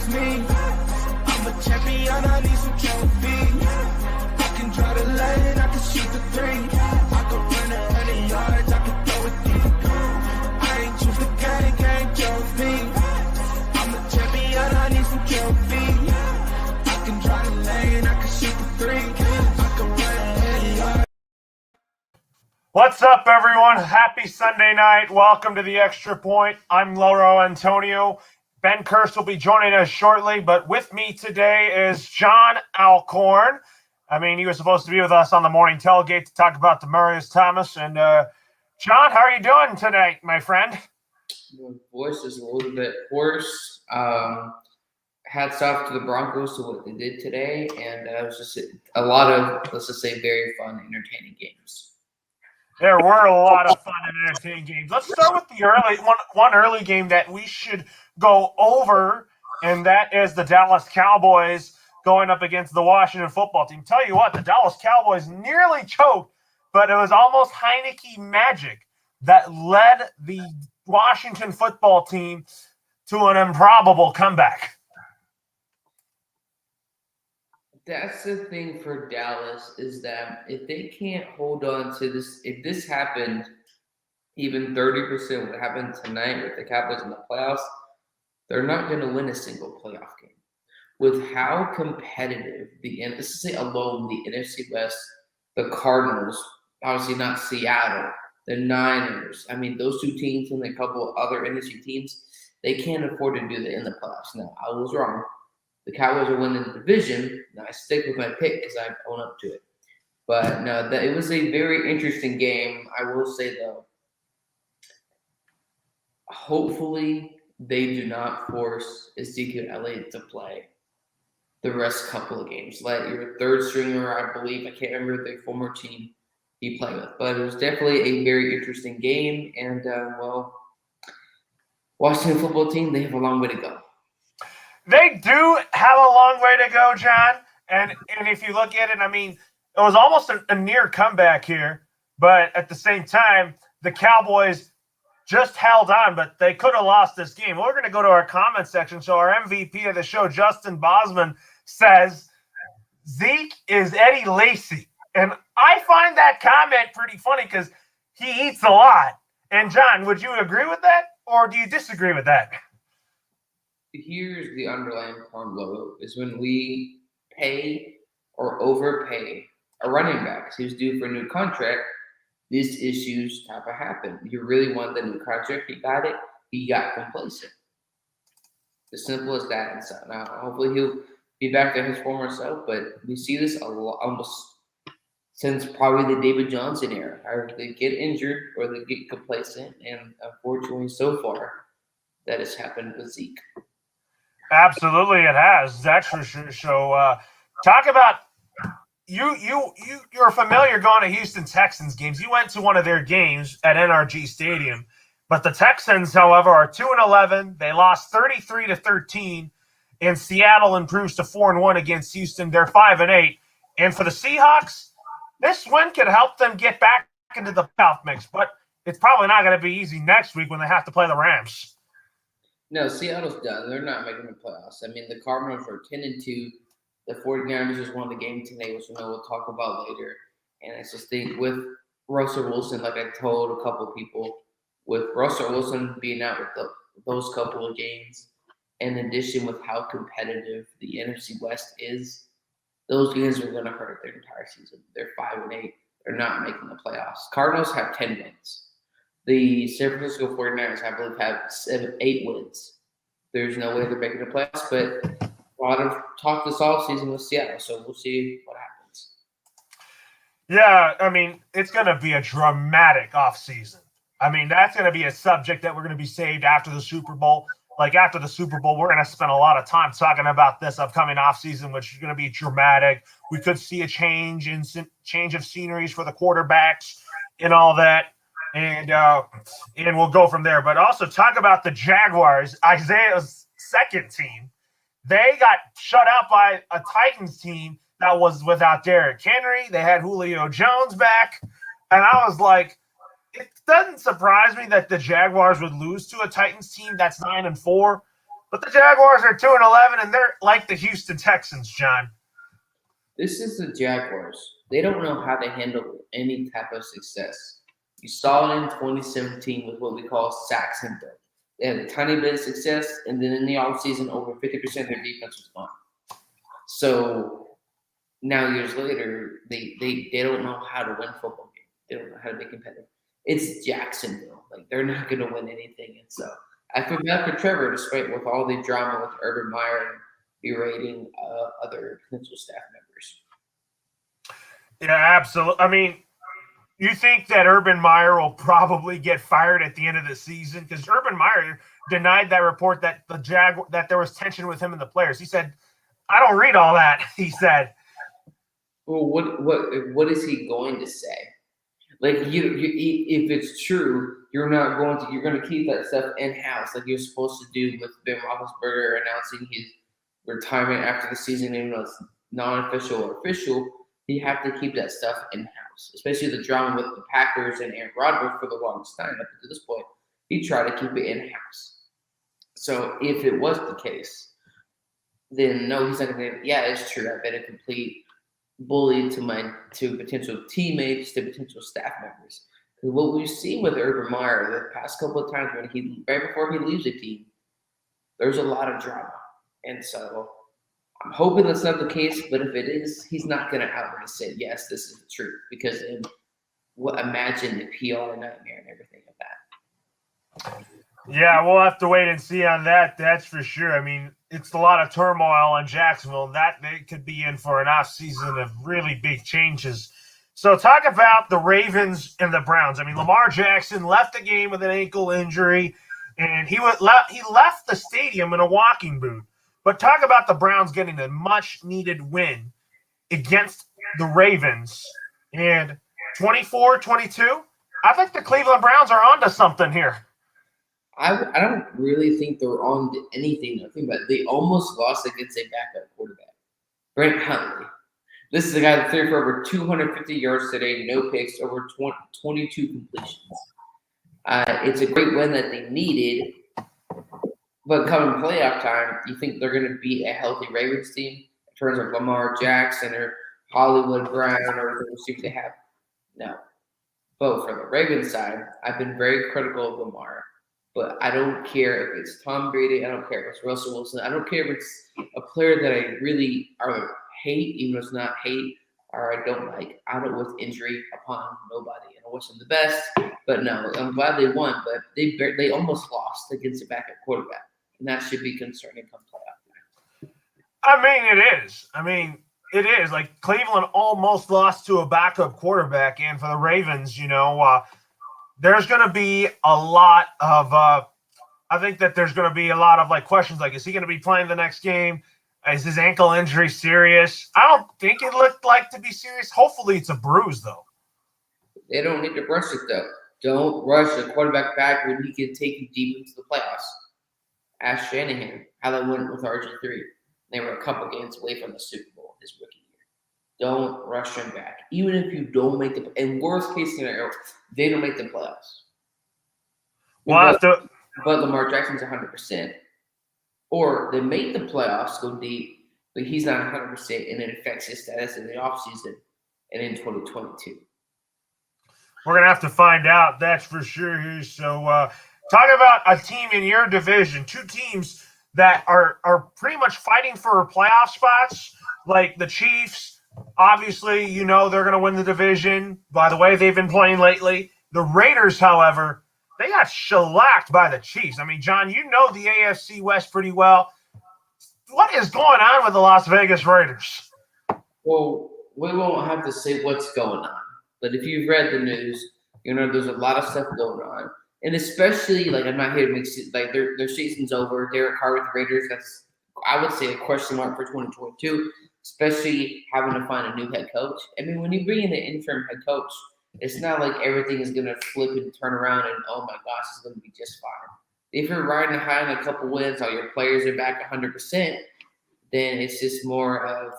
Jones me. I'm a champion, I need some trophies. I can draw the lane, I can shoot the three. I can run 100 yards, I can throw it deep. I ain't choose the game chose me. I'm a champion, I need some trophies. I can draw the lane, I can shoot the three. I can run 100 yards. What's up, everyone? Happy Sunday night. Welcome to the Extra Point. I'm Lauro Antonio. Ben Kirst will be joining us shortly, but with me today is John Alcorn. I mean, he was supposed to be with us on the morning tailgate to talk about Demarius Thomas. And John, how are you doing tonight, my friend? My voice is a little bit hoarse. Hats off to the Broncos to what they did today, and it was just a lot of, let's just say, very fun, entertaining games. There were a lot of fun and entertaining games. Let's start with the one early game that we should go over, and that is the Dallas Cowboys going up against the Washington football team. Tell you what, the Dallas Cowboys nearly choked, but it was almost Heineke magic that led the Washington football team to an improbable comeback. That's the thing for Dallas, is that if they can't hold on to this, if this happened, even 30% what happened tonight with the Cowboys in the playoffs, they're not going to win a single playoff game. With how competitive let's just say alone the NFC West, the Cardinals, obviously not Seattle, the Niners, I mean, those two teams and a couple of other NFC teams, they can't afford to do that in the playoffs. Now, I was wrong. The Cowboys are winning the division. Now I stick with my pick because I own up to it. But no, it was a very interesting game. I will say, though, hopefully they do not force Ezekiel Elliott to play the rest couple of games. Let your third stringer, I believe, I can't remember the former team he played with. But it was definitely a very interesting game. And, Washington football team, they have a long way to go. They do have a long way to go, John. And if you look at it, I mean, it was almost a near comeback here. But at the same time, the Cowboys just held on, but they could have lost this game. We're going to go to our comment section. So our MVP of the show, Justin Bosman, says, Zeke is Eddie Lacy. And I find that comment pretty funny because he eats a lot. And, John, would you agree with that, or do you disagree with that? Here's the underlying problem, Logo, is when we pay or overpay a running back. He was due for a new contract. These issues type of happen. You really want the new contract. He got it. He got complacent. As simple as that. And so now, hopefully, he'll be back to his former self. But we see this a lot, almost since probably the David Johnson era. Either they get injured or they get complacent. And unfortunately, so far, that has happened with Zeke. Absolutely, it has. That's for sure. So, talk about you're familiar going to Houston Texans games. You went to one of their games at NRG Stadium, but the Texans, however, are 2-11. They lost 33-13, and Seattle improves to 4-1 against Houston. They're 5-8, and for the Seahawks, this win could help them get back into the playoff mix. But it's probably not going to be easy next week when they have to play the Rams. No, Seattle's done. They're not making the playoffs. I mean, the Cardinals are 10-2. The 49ers just won the game today, which we'll talk about later. And I just think with Russell Wilson, like I told a couple people, with Russell Wilson being out with those couple of games, in addition with how competitive the NFC West is, those games are going to hurt their entire season. They're 5-8. They're not making the playoffs. Cardinals have 10 wins. The San Francisco 49ers, I believe, have 8 wins. There's no way they're making the playoffs, but a lot of talk this offseason with Seattle, so we'll see what happens. Yeah, I mean, it's going to be a dramatic offseason. I mean, that's going to be a subject that we're going to be saved after the Super Bowl. Like, after the Super Bowl, we're going to spend a lot of time talking about this upcoming offseason, which is going to be dramatic. We could see a change of sceneries for the quarterbacks and all that. And we'll go from there. But also talk about the Jaguars, Isaiah's second team. They got shut out by a Titans team that was without Derrick Henry. They had Julio Jones back. And I was like, it doesn't surprise me that the Jaguars would lose to a Titans team that's 9-4. But the Jaguars are 2-11, and they're like the Houston Texans, John. This is the Jaguars. They don't know how to handle any type of success. You saw it in 2017 with what we call sack syndrome. They had a tiny bit of success, and then in the offseason, over 50% of their defense was gone. So now years later, they don't know how to win football games. They don't know how to be competitive. It's Jacksonville. Like, they're not going to win anything. And so I feel bad for Trevor, despite with all the drama with Urban Meyer and berating other potential staff members. Yeah, absolutely. I mean, you think that Urban Meyer will probably get fired at the end of the season? Because Urban Meyer denied that report that that there was tension with him and the players. He said, "I don't read all that." He said. Well, what is he going to say? Like, you if it's true, you're going to keep that stuff in house, like you're supposed to do with Ben Roethlisberger announcing his retirement after the season, even though it's non-official or official. You have to keep that stuff in house, especially the drama with the Packers and Aaron Rodgers for the longest time up to this point. He tried to keep it in house. So if it was the case, then no, he's not going to. Yeah, it's true. I've been a complete bully to potential teammates, to potential staff members. Because what we've seen with Urban Meyer the past couple of times when right before he leaves the team, there's a lot of drama, and so I'm hoping that's not the case. But if it is, he's not going to outright say yes, this is the truth. Because imagine the PR nightmare and everything of that. Yeah, we'll have to wait and see on that. That's for sure. I mean, it's a lot of turmoil in Jacksonville. That they could be in for an off season of really big changes. So talk about the Ravens and the Browns. I mean, Lamar Jackson left the game with an ankle injury, and he left the stadium in a walking boot. But talk about the Browns getting a much-needed win against the Ravens. And 24-22, I think the Cleveland Browns are onto something here. I don't really think they're on to anything. I think about it. They almost lost against a backup quarterback, Brent Hundley. This is a guy that threw for over 250 yards today, no picks, over 22 completions. It's a great win that they needed, but coming playoff time, you think they're going to beat a healthy Ravens team in terms of Lamar Jackson or Hollywood Brown or the receivers they have? No. But for the Ravens side, I've been very critical of Lamar. But I don't care if it's Tom Brady. I don't care if it's Russell Wilson. I don't care if it's a player that I really hate, even though it's not hate, or I don't like. I don't wish injury upon nobody. And I wish them the best. But no, I'm glad they won. But they almost lost against a backup quarterback. And that should be concerning come playoff. I mean, it is. It is. Like, Cleveland almost lost to a backup quarterback. And for the Ravens, there's going to be a lot of I think that there's going to be a lot of questions like, is he going to be playing the next game? Is his ankle injury serious? I don't think it looked like to be serious. Hopefully it's a bruise, though. They don't need to rush it, though. Don't rush a quarterback back when he can take you deep into the playoffs. Ask Shanahan how that went with RG3. They were a couple games away from the Super Bowl his rookie year. Don't rush him back. Even if you don't make the – in worst case scenario, they don't make the playoffs. But Lamar Jackson's 100%. Or they make the playoffs, go deep, but he's not 100%, and it affects his status in the offseason and in 2022. We're going to have to find out, that's for sure here. So talk about a team in your division, two teams that are pretty much fighting for playoff spots, like the Chiefs. Obviously, they're going to win the division by the way they've been playing lately. The Raiders, however, they got shellacked by the Chiefs. I mean, John, you know the AFC West pretty well. What is going on with the Las Vegas Raiders? Well, we won't have to say what's going on. But if you've read the news, there's a lot of stuff going on. And especially, I'm not here to make – their season's over. Derek Carr with the Raiders, that's, I would say, a question mark for 2022. Especially having to find a new head coach. I mean, when you bring in an interim head coach, it's not like everything is going to flip and turn around and, oh, my gosh, it's going to be just fine. If you're riding high on a couple wins, all your players are back 100%, then it's just more of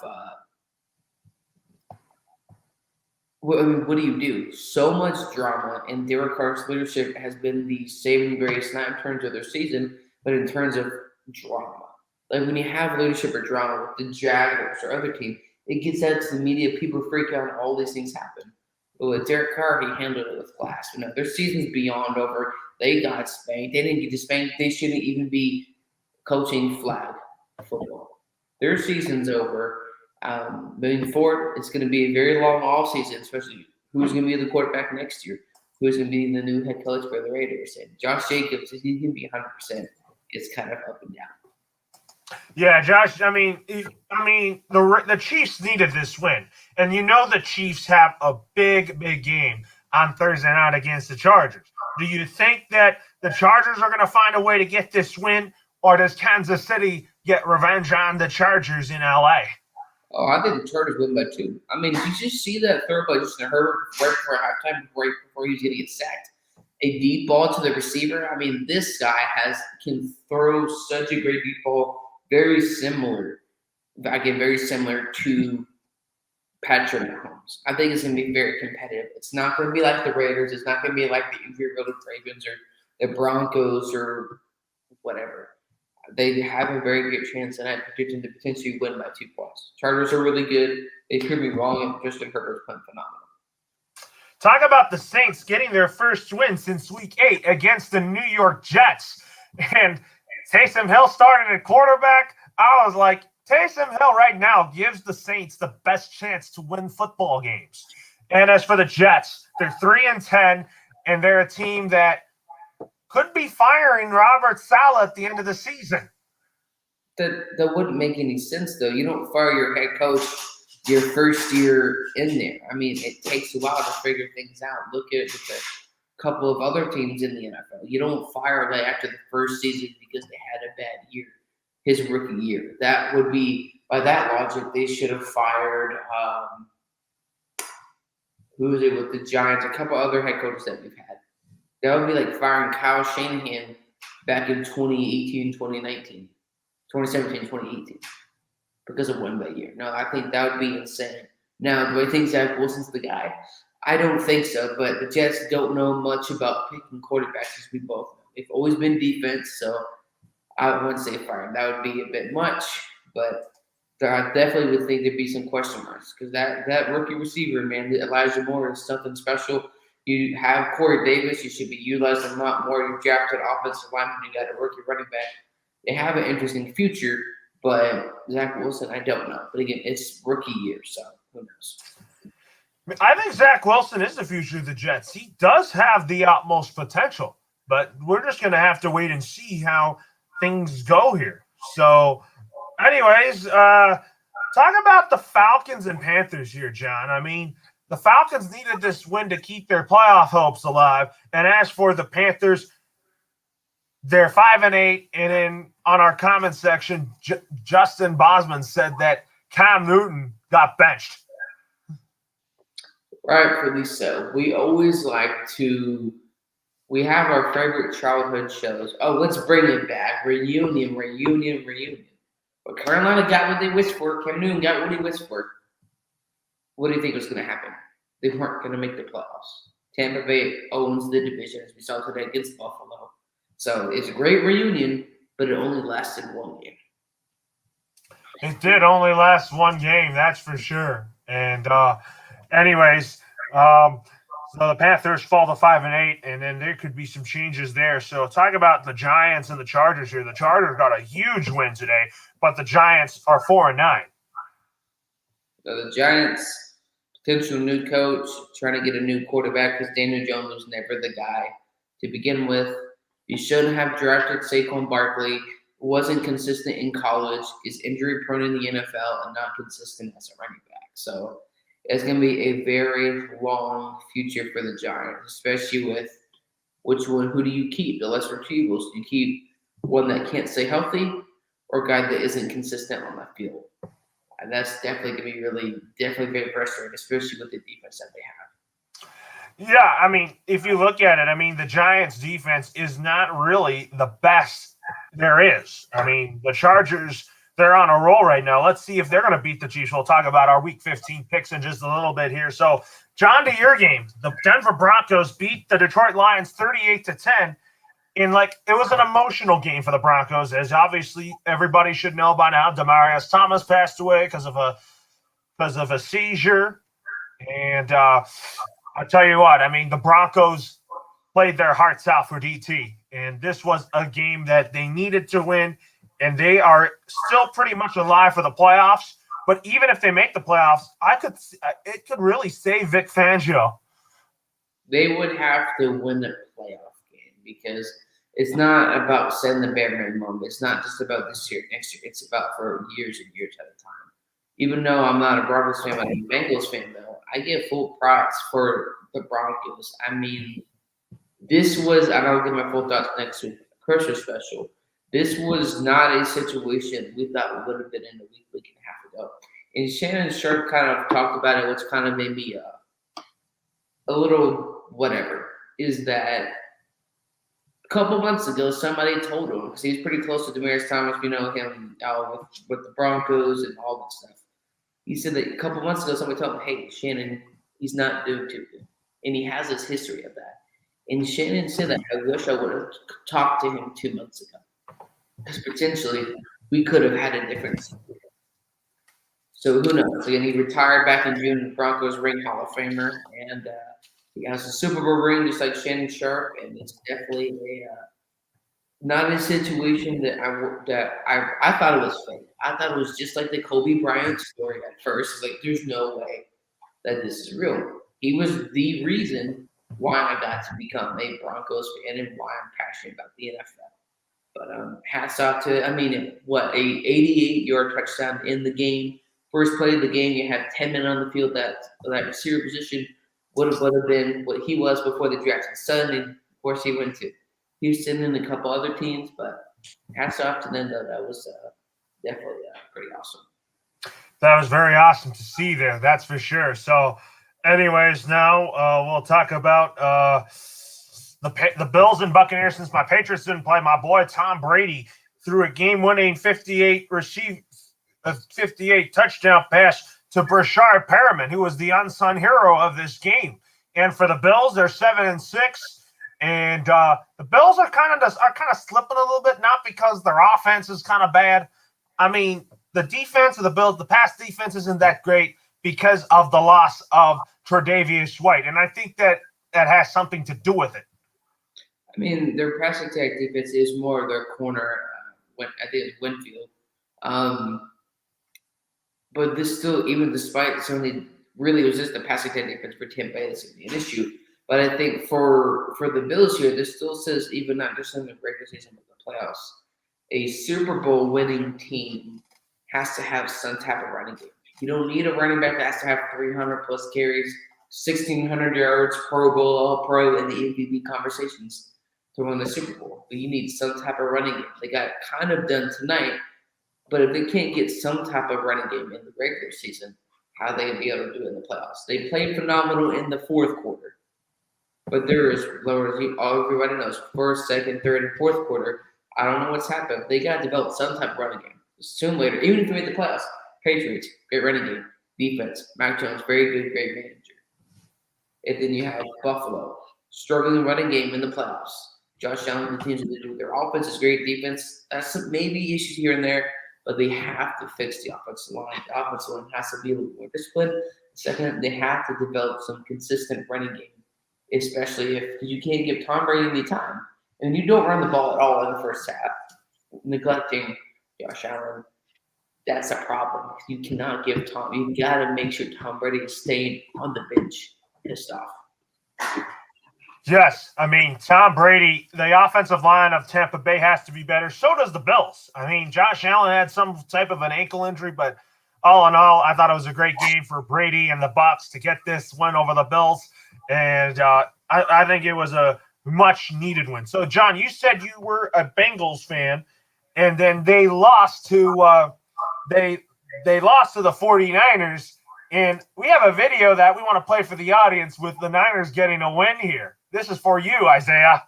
what do you do? So much drama, and Derek Carr's leadership has been the saving grace, not in terms of their season, but in terms of drama. Like when you have leadership or drama with the Jaguars or other team, it gets out to the media. People freak out, and all these things happen. But with Derek Carr, he handled it with class. Their season's beyond over. They got spanked. They didn't get to spank. They shouldn't even be coaching flag football. Their season's over. Moving forward, it's going to be a very long off season, especially who's going to be the quarterback next year, who's going to be the new head coach for the Raiders. And Josh Jacobs, is he going to be 100%? It's kind of up and down. Yeah, Josh. I mean, the Chiefs needed this win, and the Chiefs have a big game on Thursday night against the Chargers. Do you think that the Chargers are going to find a way to get this win, or does Kansas City get revenge on the Chargers in LA? Oh, I think the Chargers win by 2. I mean, did you just see that throw by Justin Herbert right before halftime, right before he was going to get sacked? A deep ball to the receiver. I mean, this guy can throw such a great deep ball. Very similar to Patrick Mahomes. I think it's going to be very competitive. It's not going to be like the Raiders. It's not going to be like the injury-riddled Ravens or the Broncos or whatever. They have a very good chance, and I predict them to potentially win by 2 points. Chargers are really good. They could be wrong, and Justin Herbert's playing phenomenal. Talk about the Saints getting their first win since Week 8 against the New York Jets. And Taysom Hill started at quarterback. I was like, Taysom Hill right now gives the Saints the best chance to win football games. And as for the Jets, they're 3-10, and they're a team that could be firing Robert Saleh at the end of the season. That wouldn't make any sense, though. You don't fire your head coach your first year in there. I mean, it takes a while to figure things out. Look at it with a couple of other teams in the NFL. You don't fire a guy after the first season because they had a bad year, his rookie year. That would be, by that logic, they should have fired, who was it with the Giants, a couple other head coaches that we've had. That would be like firing Kyle Shanahan back in 2018, 2019, 2017, 2018 because of one bad year. No, I think that would be insane. Now, do I think Zach Wilson's the guy? I don't think so, but the Jets don't know much about picking quarterbacks, as we both know. They've always been defense, so I wouldn't say fire. That would be a bit much, but I definitely would think there'd be some question marks because that rookie receiver, man, Elijah Moore is something special. You have Corey Davis. You should be utilizing him a lot more. You've drafted offensive lineman. You got a rookie running back. They have an interesting future, but Zach Wilson, I don't know. But again, it's rookie year, so who knows? I think Zach Wilson is the future of the Jets. He does have the utmost potential, but we're just going to have to wait and see how things go here. So, anyways, talk about the Falcons and Panthers here, John. I mean, the Falcons needed this win to keep their playoff hopes alive. And as for the Panthers, they're 5-8. And then on our comment section, Justin Bosman said that Cam Newton got benched. Rightfully so. We always we have our favorite childhood shows. Oh, let's bring it back. Reunion. But Carolina got what they wished for. Cam Newton got what he wished for. What do you think was going to happen? They weren't going to make the playoffs. Tampa Bay owns the division, as we saw today against Buffalo. So it's a great reunion, but it only lasted one game. It did only last one game, that's for sure. And anyways, so the Panthers fall to 5-8, and then there could be some changes there. So talk about the Giants and the Chargers here. The Chargers got a huge win today, but the Giants are 4-9. So the Giants, potential new coach, trying to get a new quarterback because Daniel Jones was never the guy to begin with. You shouldn't have drafted Saquon Barkley. Wasn't consistent in college. Is injury prone in the NFL and not consistent as a running back. So it's going to be a very long future for the Giants, especially with who do you keep? The lesser of two evils. Do you keep one that can't stay healthy or a guy that isn't consistent on the field? And that's definitely going to be definitely very frustrating, especially with the defense that they have. Yeah, I mean, if you look at it, I mean, the Giants' defense is not really the best there is. I mean, the Chargers, they're on a roll right now. Let's see if they're going to beat the Chiefs. We'll talk about our Week 15 picks in just a little bit here. So, John, to your game, the Denver Broncos beat the Detroit Lions 38-10. And it was an emotional game for the Broncos, as obviously everybody should know by now. Demaryius Thomas passed away because of a seizure. And I'll tell you what, I mean, the Broncos played their hearts out for DT. And this was a game that they needed to win. And they are still pretty much alive for the playoffs. But even if they make the playoffs, it could really save Vic Fangio. They would have to win the playoff game because it's not about setting the bare minimum. It's not just about this year, next year. It's about for years and years at a time. Even though I'm not a Broncos fan, I'm a Bengals fan, though, I give full props for the Broncos. I mean, this was, and I'll give my full thoughts next week, Christmas special. This was not a situation we thought would have been in a week and a half ago. And Shannon Sharp kind of talked about it, which kind of made me a little whatever, is that a couple months ago, somebody told him, because he's pretty close to Demaryius Thomas, you know him with the Broncos and all that stuff. He said that a couple months ago, somebody told him, hey, Shannon, he's not doing too good. And he has this history of that. And Shannon said that, I wish I would have talked to him 2 months ago. Because potentially we could have had a different situation. So who knows? Again, he retired back in June, Broncos ring Hall of Famer, and he has a Super Bowl ring just like Shannon Sharp, and it's definitely not a situation that I thought it was fake. I thought it was just like the Kobe Bryant story at first. It's like there's no way that this is real. He was the reason why I got to become a Broncos fan and why I'm passionate about the NFL. But hats off to, I mean, a 88-yard touchdown in the game. First play of the game, you had 10 men on the field. That receiver position would have been what he was before the draft. His son, and of course, he went to Houston and a couple other teams. But hats off to them, though. That was definitely pretty awesome. That was very awesome to see there. That's for sure. So, anyways, now we'll talk about the Bills and Buccaneers. Since my Patriots didn't play, my boy Tom Brady threw a game-winning 58 touchdown pass to Brashard Perriman, who was the unsung hero of this game. And for the Bills, they're 7-6, and the Bills are kind of slipping a little bit, not because their offense is kind of bad. I mean, the defense of the Bills, the pass defense isn't that great because of the loss of Tre'Davious White, and I think that has something to do with it. I mean, their pass attack defense is more their corner. I think it's Winfield. But this still, even despite certainly, really it was just the passing attack defense for Tampa Bay that's an issue. But I think for the Bills here, this still says, even not just in the regular season, but the playoffs, a Super Bowl winning team has to have some type of running game. You don't need a running back that has to have 300 plus carries, 1,600 yards, Pro Bowl, All-Pro, and the MVP conversations to win the Super Bowl. But you need some type of running game. They got kind of done tonight. But if they can't get some type of running game in the regular season, how are they going to be able to do it in the playoffs? They played phenomenal in the fourth quarter. But there is, everybody knows, first, second, third, and fourth quarter, I don't know what's happened. They got to develop some type of running game. Soon later, even if they make the playoffs, Patriots, great running game. Defense, Mac Jones, very good, great manager. And then you have Buffalo, struggling running game in the playoffs. Josh Allen continues to do their offense is great, defense. That's some maybe issues here and there. But they have to fix the offensive line. The offensive line has to be a little more disciplined. Second, they have to develop some consistent running game, especially if you can't give Tom Brady any time. And you don't run the ball at all in the first half, neglecting Josh Allen. That's a problem. You cannot give Tom. You got to make sure Tom Brady is staying on the bench, pissed off. Yes, I mean, Tom Brady, the offensive line of Tampa Bay has to be better. So does the Bills. I mean, Josh Allen had some type of an ankle injury, but all in all, I thought it was a great game for Brady and the Bucs to get this win over the Bills. And I think it was a much-needed win. So, John, you said you were a Bengals fan, and then they lost to the 49ers. And we have a video that we want to play for the audience with the Niners getting a win here. This is for you, Isaiah.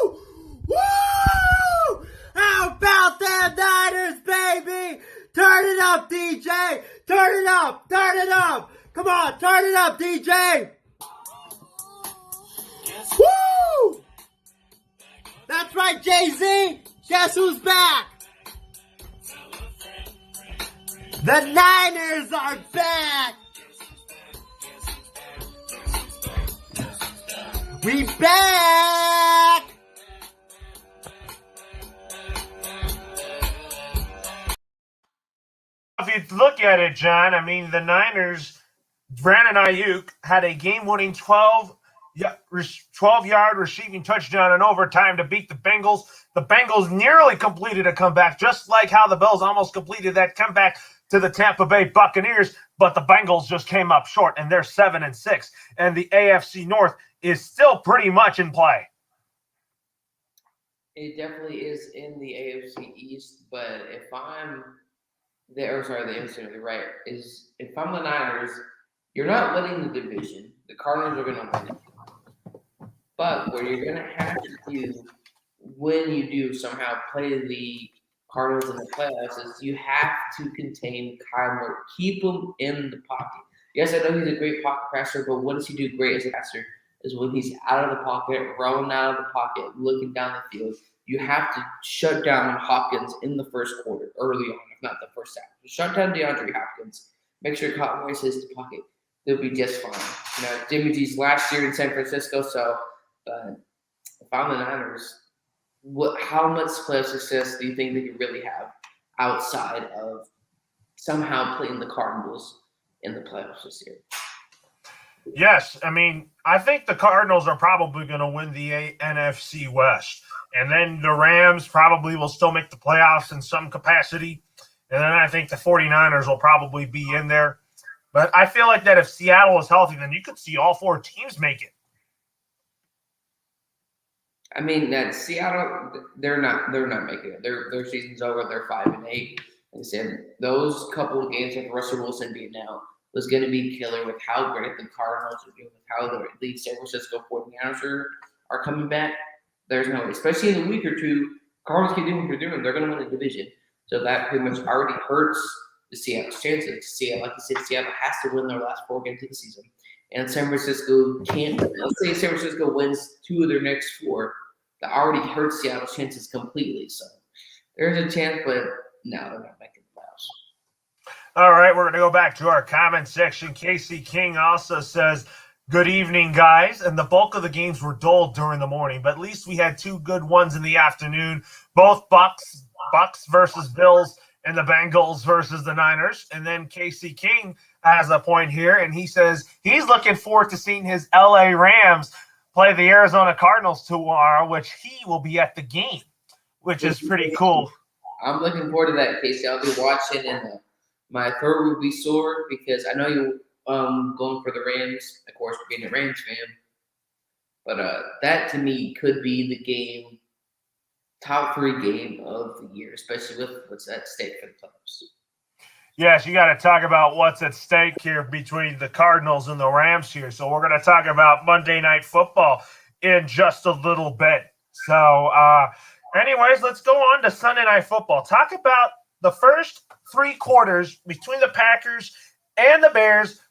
Woo! Woo! How about them Niners, baby? Turn it up, DJ. Turn it up. Turn it up. Come on, turn it up, DJ. Woo! That's right, Jay-Z. Guess who's back? The Niners are back. We back. If you look at it, John, I mean, the Niners, Brandon Ayuk had a game-winning 12-yard receiving touchdown in overtime to beat the Bengals. The Bengals nearly completed a comeback, just like how the Bills almost completed that comeback to the Tampa Bay Buccaneers, but the Bengals just came up short, and they're 7-6. And the AFC North is still pretty much in play. It definitely is in the AFC East, but if I'm the AFC North, right, is if I'm the Niners, you're not winning the division. The Cardinals are going to win it. But what you're going to have to do when you do somehow play the Cardinals in the playoffs is you have to contain Kyler, keep him in the pocket. Yes, I know he's a great pocket passer, but what does he do great as a passer is when he's out of the pocket, rolling out of the pocket, looking down the field. You have to shut down Hopkins in the first quarter, early on, if not the first half. Just shut down DeAndre Hopkins. Make sure Cotton Rice hits the pocket. They'll be just fine. You know, Jimmy G's last year in San Francisco, so if I'm the Niners, how much playoff success do you think they could really have outside of somehow playing the Cardinals in the playoffs this year? Yes, I mean, I think the Cardinals are probably going to win the NFC West. And then the Rams probably will still make the playoffs in some capacity. And then I think the 49ers will probably be in there. But I feel like that if Seattle is healthy, then you could see all four teams make it. I mean, that Seattle, they're not making it. Their season's over. They're 5-8. Like I said, those couple of games with Russell Wilson being out was going to be killer with how great the Cardinals are doing, with how the San Francisco 49ers are coming back. There's no way, especially in a week or two, Cardinals keep doing what they're doing. They're going to win the division. So that pretty much already hurts the Seattle's chances. Seattle, like you said, Seattle has to win their last 4 games of the season. And San Francisco can't. Let's say San Francisco wins 2 of their next 4. That already hurts Seattle's chances completely. So there's a chance, but no, they're not making the playoffs. All right, we're going to go back to our comment section. Casey King also says, good evening, guys. And the bulk of the games were dull during the morning, but at least we had 2 good ones in the afternoon. Both Bucks versus Bills and the Bengals versus the Niners. And then Casey King has a point here, and he says he's looking forward to seeing his LA Rams play the Arizona Cardinals tomorrow, which he will be at the game, which is pretty cool. I'm looking forward to that, Casey. I'll be watching, and my throat will be sore because I know you're going for the Rams, of course, being a Rams fan. But that, to me, could be the game, top 3 game of the year, especially with what's at stake for the playoffs. Yes, you got to talk about what's at stake here between the Cardinals and the Rams here. So we're going to talk about Monday Night Football in just a little bit. So anyways, let's go on to Sunday Night Football. Talk about the first 3 quarters between the Packers and the Bears.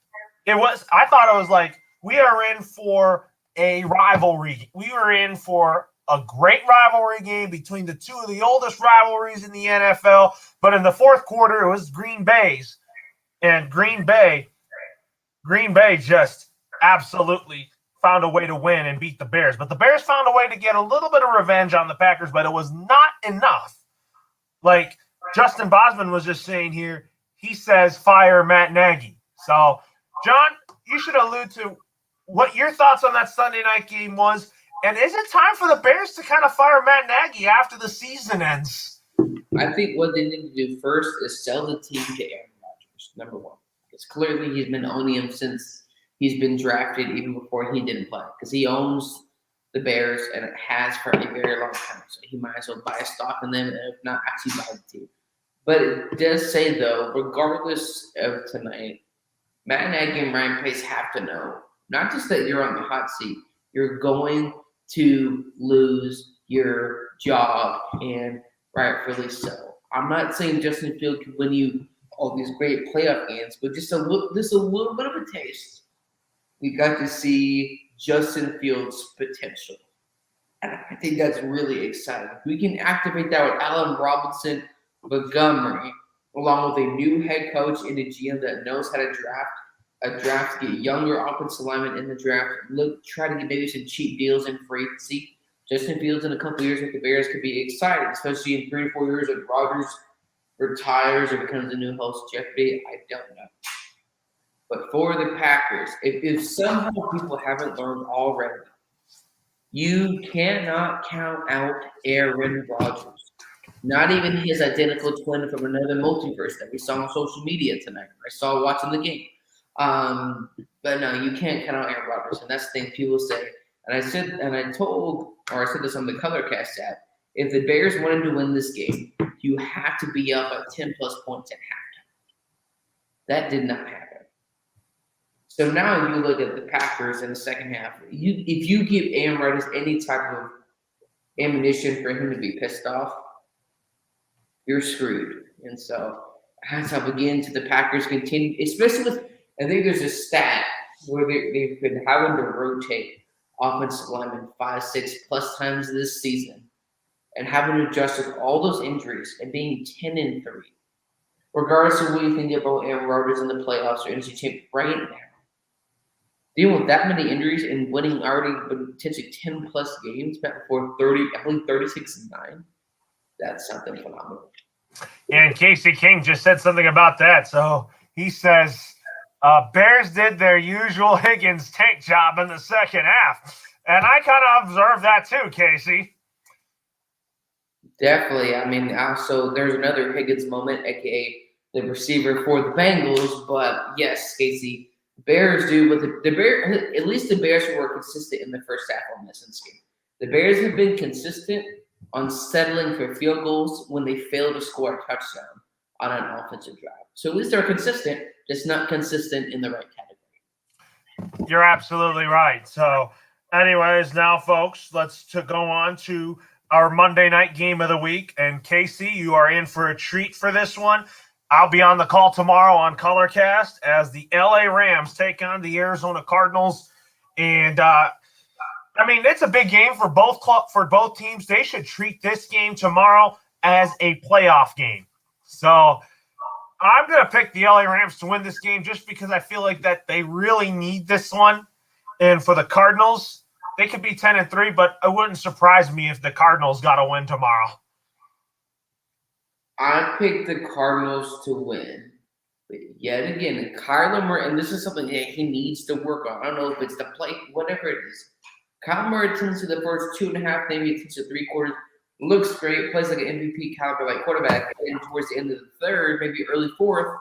I thought it was like we are in for a rivalry. We were in for a great rivalry game between the 2 of the oldest rivalries in the NFL. But in the fourth quarter, it was Green Bay's. And Green Bay just absolutely found a way to win and beat the Bears. But the Bears found a way to get a little bit of revenge on the Packers, but it was not enough. Like Justin Bosman was just saying here, he says fire Matt Nagy. So, John, you should allude to what your thoughts on that Sunday night game was. And is it time for the Bears to kind of fire Matt Nagy after the season ends? I think what they need to do first is sell the team to Aaron Rodgers, number 1. Because clearly he's been owning him since he's been drafted, even before he didn't play. Because he owns the Bears and it has for a very long time. So he might as well buy a stock in them and if not, actually buy the team. But it does say, though, regardless of tonight, Matt Nagy and Ryan Pace have to know, not just that you're on the hot seat, you're going to lose your job, and rightfully so. I'm not saying Justin Fields can win you all these great playoff games, but just a little bit of a taste. We got to see Justin Fields' potential I think that's really exciting. We can activate that with Allen Robinson, Montgomery, along with a new head coach and a GM that knows how to draft, get younger offensive linemen in the draft, try to get maybe some cheap deals in free agency. Justin Fields in a couple years with the Bears could be exciting, especially in 3 or 4 years if Rodgers retires or becomes the new host Jeopardy. I don't know. But for the Packers, if somehow people haven't learned already, you cannot count out Aaron Rodgers. Not even his identical twin from another multiverse that we saw on social media tonight. I saw watching the game. But no, you can't count out Aaron Rodgers, and that's the thing people say. And I said this on the Colorcast app. If the Bears wanted to win this game, you have to be up at 10 plus points at halftime. That did not happen. So now you look at the Packers in the second half. If you give Aaron Rodgers any type of ammunition for him to be pissed off, you're screwed. And so hats off again to the Packers continue, especially with, I think there's a stat where they've been having to rotate offensive linemen 5, 6 plus times this season and having to adjust with all those injuries and being 10-3. Regardless of what you think about Aaron Rodgers in the playoffs or NFC Championship right now, dealing with that many injuries and winning already potentially 10 plus games before 36-9, that's something phenomenal. And Casey King just said something about that. So he says, Bears did their usual Higgins tank job in the second half. And I kind of observed that too, Casey. Definitely. I mean, also there's another Higgins moment, a.k.a. the receiver for the Bengals. But yes, Casey, Bears do with the Bears. At least the Bears were consistent in the first half on this game. The Bears have been consistent on settling for field goals when they fail to score a touchdown on an offensive drive. So at least they're consistent, just not consistent in the right category. You're absolutely right. So, anyways, now, folks, let's go on to our Monday night game of the week. And Casey, you are in for a treat for this one. I'll be on the call tomorrow on Colorcast as the LA Rams take on the Arizona Cardinals. And, it's a big game for both teams. They should treat this game tomorrow as a playoff game. So I'm going to pick the LA Rams to win this game just because I feel like that they really need this one. And for the Cardinals, they could be 10-3, but it wouldn't surprise me if the Cardinals got a win tomorrow. I picked the Cardinals to win. But yet again, Kyler Murray, and this is something that he needs to work on. I don't know if it's the play, whatever it is. Kyler Murray tends to the first 2.5, maybe it tends to 3 quarters. Looks great, plays like an MVP caliber like quarterback. And towards the end of the third, maybe early fourth,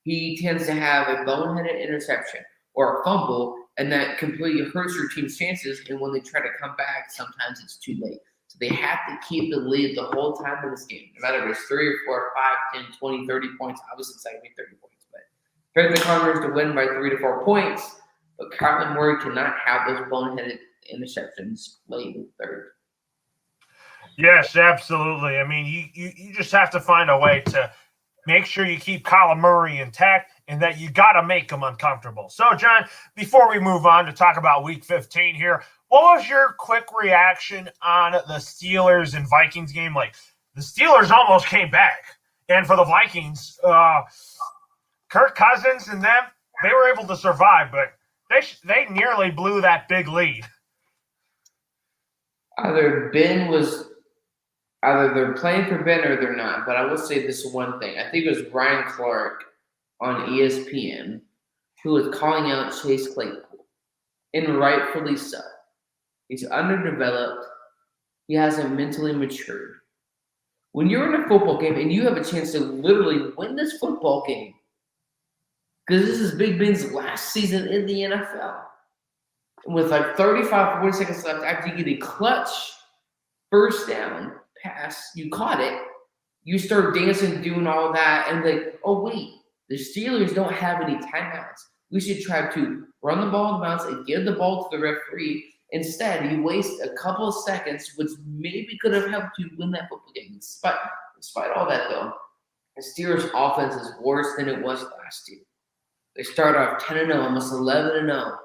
he tends to have a boneheaded interception or a fumble, and that completely hurts your team's chances. And when they try to come back, sometimes it's too late. So they have to keep the lead the whole time in this game, no matter if it's 3 or 4, 5, 10, 20, 30 points. Obviously, it's not going to be 30 points, but pick the Cardinals to win by 3 to 4 points. But Kyler Murray cannot have those boneheaded interceptions late in the third. Yes, absolutely. I mean, you just have to find a way to make sure you keep Kyler Murray intact and that you got to make him uncomfortable. So, John, before we move on to talk about Week 15 here, what was your quick reaction on the Steelers and Vikings game? Like, the Steelers almost came back. And for the Vikings, Kirk Cousins and them, they were able to survive, but they nearly blew that big lead. Either they're playing for Ben or they're not. But I will say this one thing. I think it was Brian Clark on ESPN who was calling out Chase Claypool, and rightfully so. He's underdeveloped. He hasn't mentally matured. When you're in a football game and you have a chance to literally win this football game, because this is Big Ben's last season in the NFL, and with like 35, 40 seconds left, after you get a clutch first down pass, you caught it, you start dancing, doing all that, and like, oh wait, the Steelers don't have any timeouts. We should try to run the ball in the bounce and give the ball to the referee. Instead, you waste a couple of seconds, which maybe could have helped you win that football game. Despite all that, though, the Steelers' offense is worse than it was last year. They start off 10-0, almost 11-0,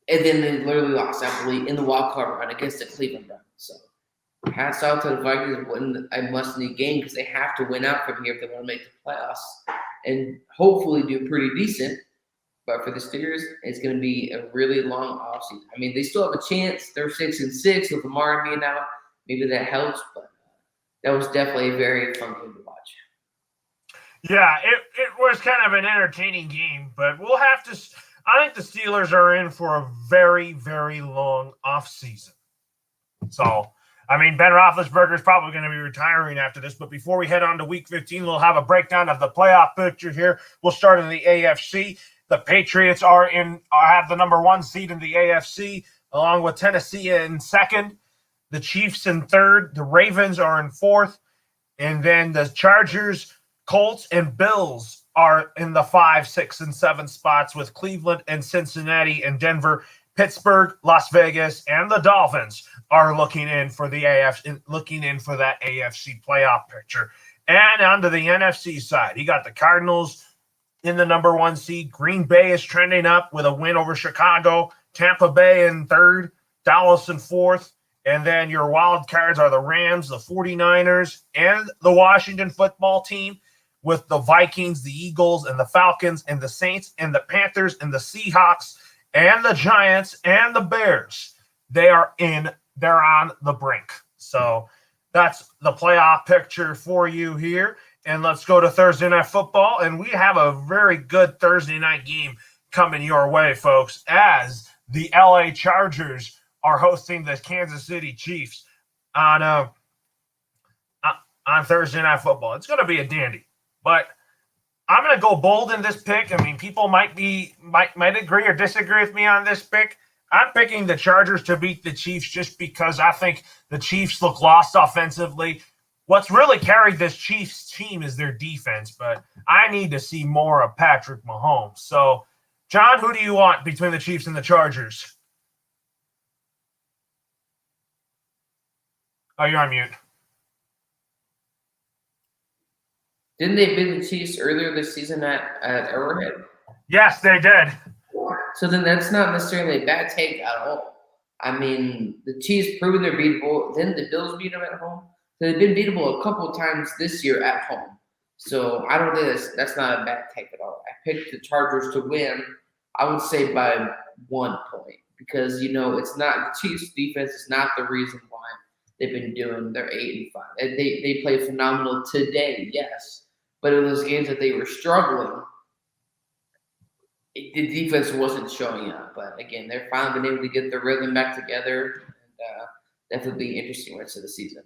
and then they literally lost, I believe, in the wild card round against the Cleveland Browns. So hats out to the Vikings winning a must-win game because they have to win out from here if they want to make the playoffs and hopefully do pretty decent. But for the Steelers, it's going to be a really long offseason. I mean, they still have a chance. They're 6-6 with Amari being out. Maybe that helps, but that was definitely a very fun game to watch. Yeah, it was kind of an entertaining game, but we'll have to – I think the Steelers are in for a very, very long offseason. So, I mean, Ben Roethlisberger is probably going to be retiring after this, but before we head on to Week 15, we'll have a breakdown of the playoff picture here. We'll start in the AFC. The Patriots have the number 1 seed in the AFC, along with Tennessee in second, the Chiefs in third, the Ravens are in fourth, and then the Chargers, Colts, and Bills are in the 5, 6, and 7 spots, with Cleveland and Cincinnati and Denver. Pittsburgh, Las Vegas, and the Dolphins are looking in for that AFC playoff picture. And onto the NFC side, you got the Cardinals in the number 1 seed. Green Bay is trending up with a win over Chicago. Tampa Bay in third, Dallas in fourth. And then your wild cards are the Rams, the 49ers, and the Washington football team, with the Vikings, the Eagles, and the Falcons, and the Saints, and the Panthers, and the Seahawks, and the Giants, and the Bears. They're on the brink. So that's the playoff picture for you here. And let's go to Thursday Night Football. And we have a very good Thursday night game coming your way, folks, as the LA Chargers are hosting the Kansas City Chiefs on Thursday Night Football. It's going to be a dandy. But I'm going to go bold in this pick. I mean, people might agree or disagree with me on this pick. I'm picking the Chargers to beat the Chiefs just because I think the Chiefs look lost offensively. What's really carried this Chiefs team is their defense, but I need to see more of Patrick Mahomes. So, John, who do you want between the Chiefs and the Chargers? Oh, you're on mute. Didn't they beat the Chiefs earlier this season at Arrowhead? Yes, they did. So then that's not necessarily a bad take at all. I mean, the Chiefs proven they're beatable. Didn't the Bills beat them at home? They've been beatable a couple of times this year at home. So I don't think that's not a bad take at all. I picked the Chargers to win, I would say by 1 point. Because, it's not – the Chiefs' defense is not the reason why they've been doing their 8-5. They played phenomenal today, yes. But in those games that they were struggling, the defense wasn't showing up. But, again, they're finally been able to get their rhythm back together. And definitely be interesting rest of the season.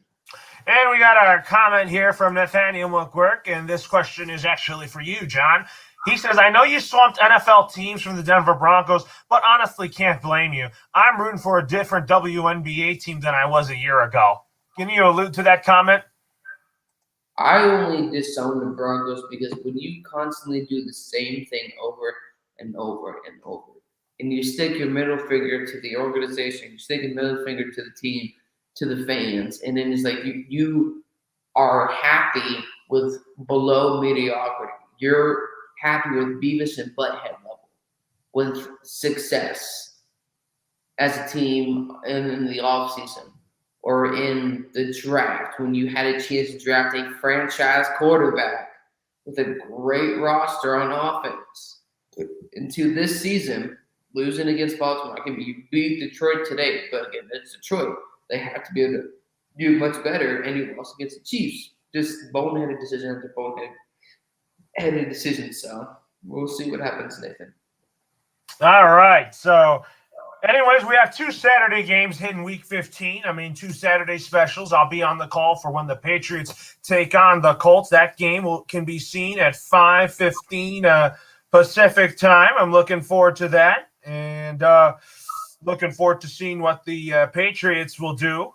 And we got a comment here from Nathaniel McGurk, and this question is actually for you, John. He says, I know you swamped NFL teams from the Denver Broncos, but honestly can't blame you. I'm rooting for a different WNBA team than I was a year ago. Can you allude to that comment? I only disown the Broncos because when you constantly do the same thing over and over and over, and you stick your middle finger to the organization, you stick your middle finger to the team, to the fans, and then it's like you are happy with below mediocrity. You're happy with Beavis and Butthead level, with success as a team in the offseason or in the draft when you had a chance to draft a franchise quarterback with a great roster on offense. Into this season, losing against Baltimore. You beat Detroit today, but again, it's Detroit. They have to be able to do much better, and you lost against the Chiefs. Just boneheaded decision after boneheaded decision. So we'll see what happens, Nathan. All right. So, anyways, we have 2 Saturday games hitting Week 15. 2 Saturday specials. I'll be on the call for when the Patriots take on the Colts. That game can be seen at 5:15 Pacific time. I'm looking forward to that, and looking forward to seeing what the Patriots will do.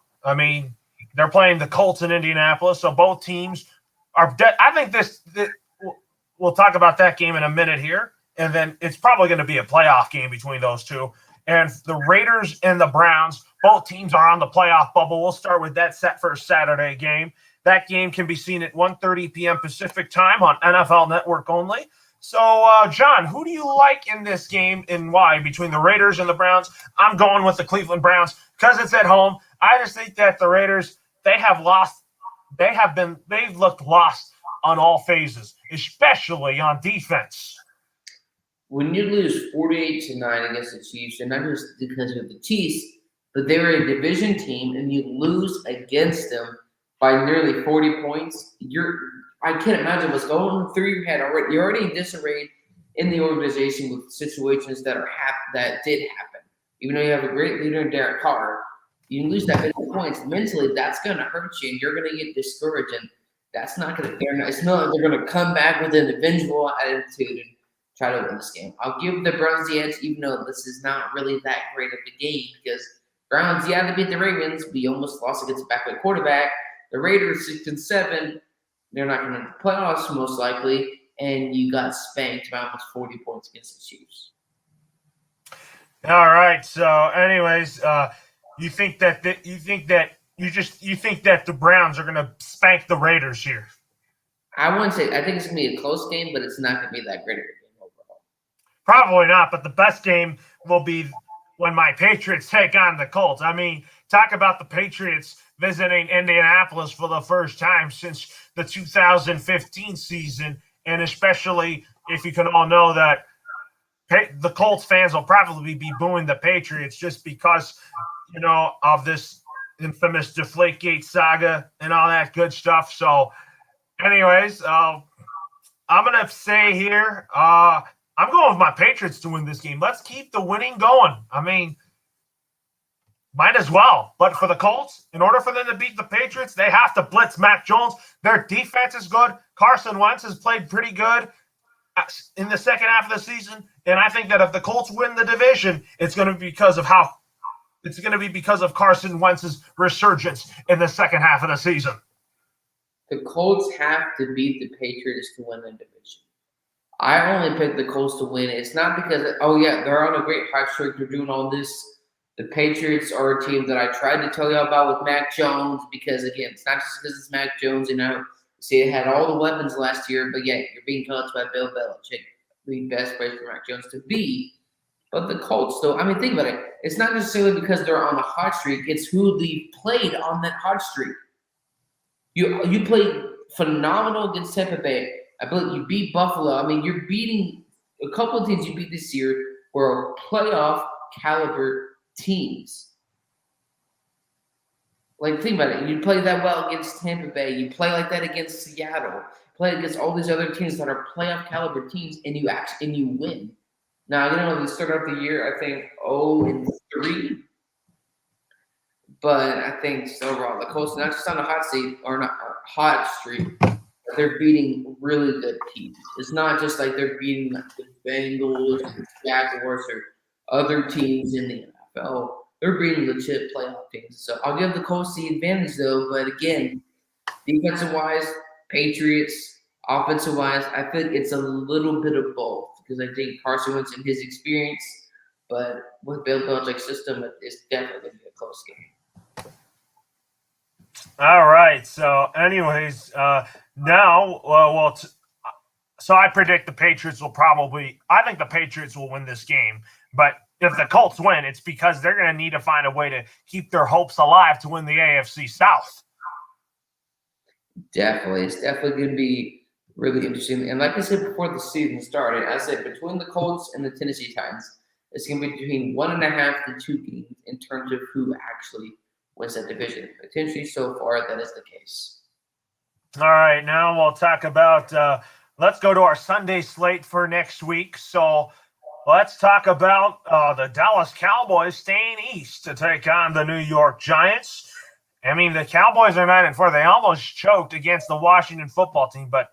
They're playing the Colts in Indianapolis, so both teams are I think we'll talk about that game in a minute here, and then it's probably going to be a playoff game between those two. And the Raiders and the Browns, both teams are on the playoff bubble. We'll start with that first Saturday game. That game can be seen at 1:30 p.m. Pacific time on NFL Network only. So, John, who do you like in this game and why between the Raiders and the Browns? I'm going with the Cleveland Browns because it's at home. I just think that the Raiders, they've looked lost on all phases, especially on defense. When you lose 48-9 against the Chiefs, and not just because of the Chiefs, but they were a division team, and you lose against them by nearly 40 points, I can't imagine what's going through your head already. You're already disarrayed in the organization with situations that did happen. Even though you have a great leader in Derek Carr, you lose that many points mentally. That's going to hurt you, and you're going to get discouraged. And that's not going to. It's not like they're going to come back with an vengeful attitude and try to win this game. I'll give the Browns the edge, even though this is not really that great of a game because Browns, they beat the Ravens. We almost lost against a backup quarterback. The Raiders 6-7. They're not going to the playoffs most likely, and you got spanked by almost 40 points against the Chiefs. All right. So, anyways, you think that the Browns are going to spank the Raiders here? I wouldn't say. I think it's going to be a close game, but it's not going to be that great of a game overall. Probably not. But the best game will be when my Patriots take on the Colts. I mean, talk about the Patriots visiting Indianapolis for the first time since the 2015 season, and especially if you can all know that the Colts fans will probably be booing the Patriots just because, of this infamous Deflategate saga and all that good stuff. So, anyways, I'm going to say here, I'm going with my Patriots to win this game. Let's keep the winning going. I mean, might as well. But for the Colts, in order for them to beat the Patriots, they have to blitz Mac Jones. Their defense is good. Carson Wentz has played pretty good in the second half of the season. And I think that if the Colts win the division, it's going to be because of Carson Wentz's resurgence in the second half of the season. The Colts have to beat the Patriots to win the division. I only picked the Colts to win. It's not because, they're on a great hot streak. They're doing all this. The Patriots are a team that I tried to tell you about with Mac Jones because, again, it's not just because it's Mac Jones. See, it had all the weapons last year, but yet you're being coached by Bill Belichick, the best place for Mac Jones to be. But the Colts, though, think about it. It's not necessarily because they're on a hot streak. It's who they played on that hot streak. You played phenomenal against Tampa Bay. I believe you beat Buffalo. You're beating a couple of teams you beat this year were playoff caliber teams. Think about it. You play that well against Tampa Bay. You play like that against Seattle. Play against all these other teams that are playoff caliber teams, and you win. Now, they started out the year, I think, 0-3. But I think overall, the Colts not just on a hot streak, they're beating really good teams. It's not just like they're beating the Bengals, the Jaguars, or other teams in the NFL. They're beating legit playoff teams. So I'll give the Colts the advantage, though. But again, defensive-wise, Patriots, offensive-wise, I think it's a little bit of both because I think Carson Wentz and his experience, but with Bill Belichick's system, it's definitely going to be a close game. All right. So, anyways, now, so I predict the Patriots I think the Patriots will win this game. But if the Colts win, it's because they're going to need to find a way to keep their hopes alive to win the AFC South. Definitely. It's definitely going to be really interesting. And like I said before the season started, I said between the Colts and the Tennessee Titans, it's going to be between 1.5 to 2 games in terms of who actually wins that division. Potentially so far, that is the case. All right. Now we'll talk about let's go to our Sunday slate for next week. So let's talk about the Dallas Cowboys staying east to take on the New York Giants. The Cowboys are 9-4. They almost choked against the Washington football team, but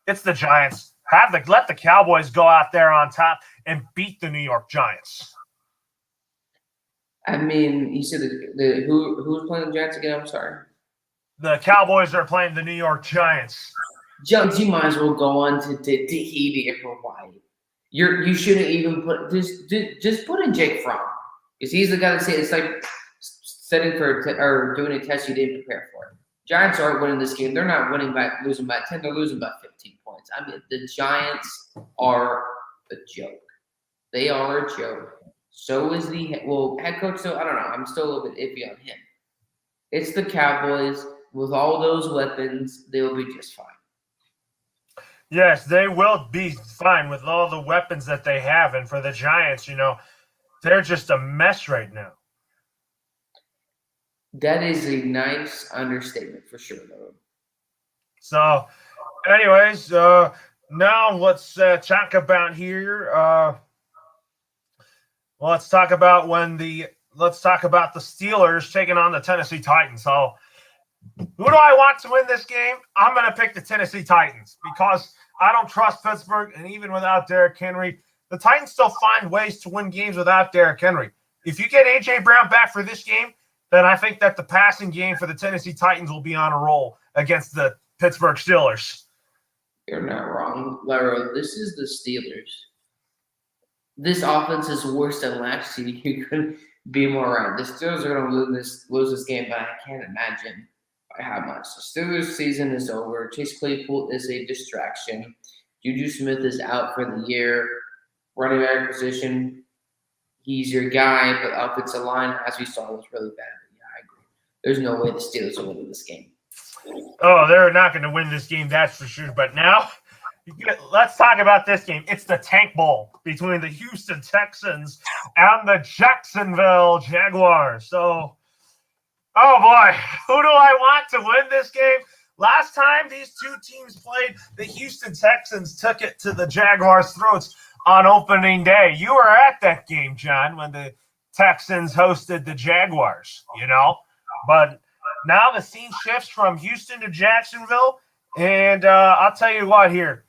it's the Giants. Let the Cowboys go out there on top and beat the New York Giants. You said who's playing the Giants again? I'm sorry. The Cowboys are playing the New York Giants. Jones, you might as well go on to Tahiti for Hawaii. You shouldn't even just put in Jake Fromm because he's the guy that said it's like setting for or doing a test you didn't prepare for. Giants are winning this game. They're not losing by 10. They're losing by 15 points. The Giants are a joke. They are a joke. So is head coach. So I don't know. I'm still a little bit iffy on him. It's the Cowboys. With all those weapons, they will be just fine. Yes, they will be fine with all the weapons that they have. And for the Giants, they're just a mess right now. That is a nice understatement for sure, though. So, anyways, now let's talk about here. Let's talk about the Steelers taking on the Tennessee Titans. So, who do I want to win this game? I'm going to pick the Tennessee Titans because I don't trust Pittsburgh, and even without Derrick Henry, the Titans still find ways to win games without Derrick Henry. If you get A.J. Brown back for this game, then I think that the passing game for the Tennessee Titans will be on a roll against the Pittsburgh Steelers. You're not wrong, Laro. This is the Steelers. This offense is worse than last year. You couldn't be more right. The Steelers are going to lose this game, but I can't imagine by how much. The Steelers' season is over. Chase Claypool is a distraction. Juju Smith is out for the year. Running back position, he's your guy, but offensive line, as we saw, was really bad. Yeah, I agree. There's no way the Steelers will win this game. Oh, they're not going to win this game, that's for sure. But now, let's talk about this game. It's the Tank Bowl between the Houston Texans and the Jacksonville Jaguars. So, oh boy, who do I want to win this game? Last time these two teams played, the Houston Texans took it to the Jaguars' throats on opening day. You were at that game, John, when the Texans hosted the Jaguars, But now the scene shifts from Houston to Jacksonville, and I'll tell you what here.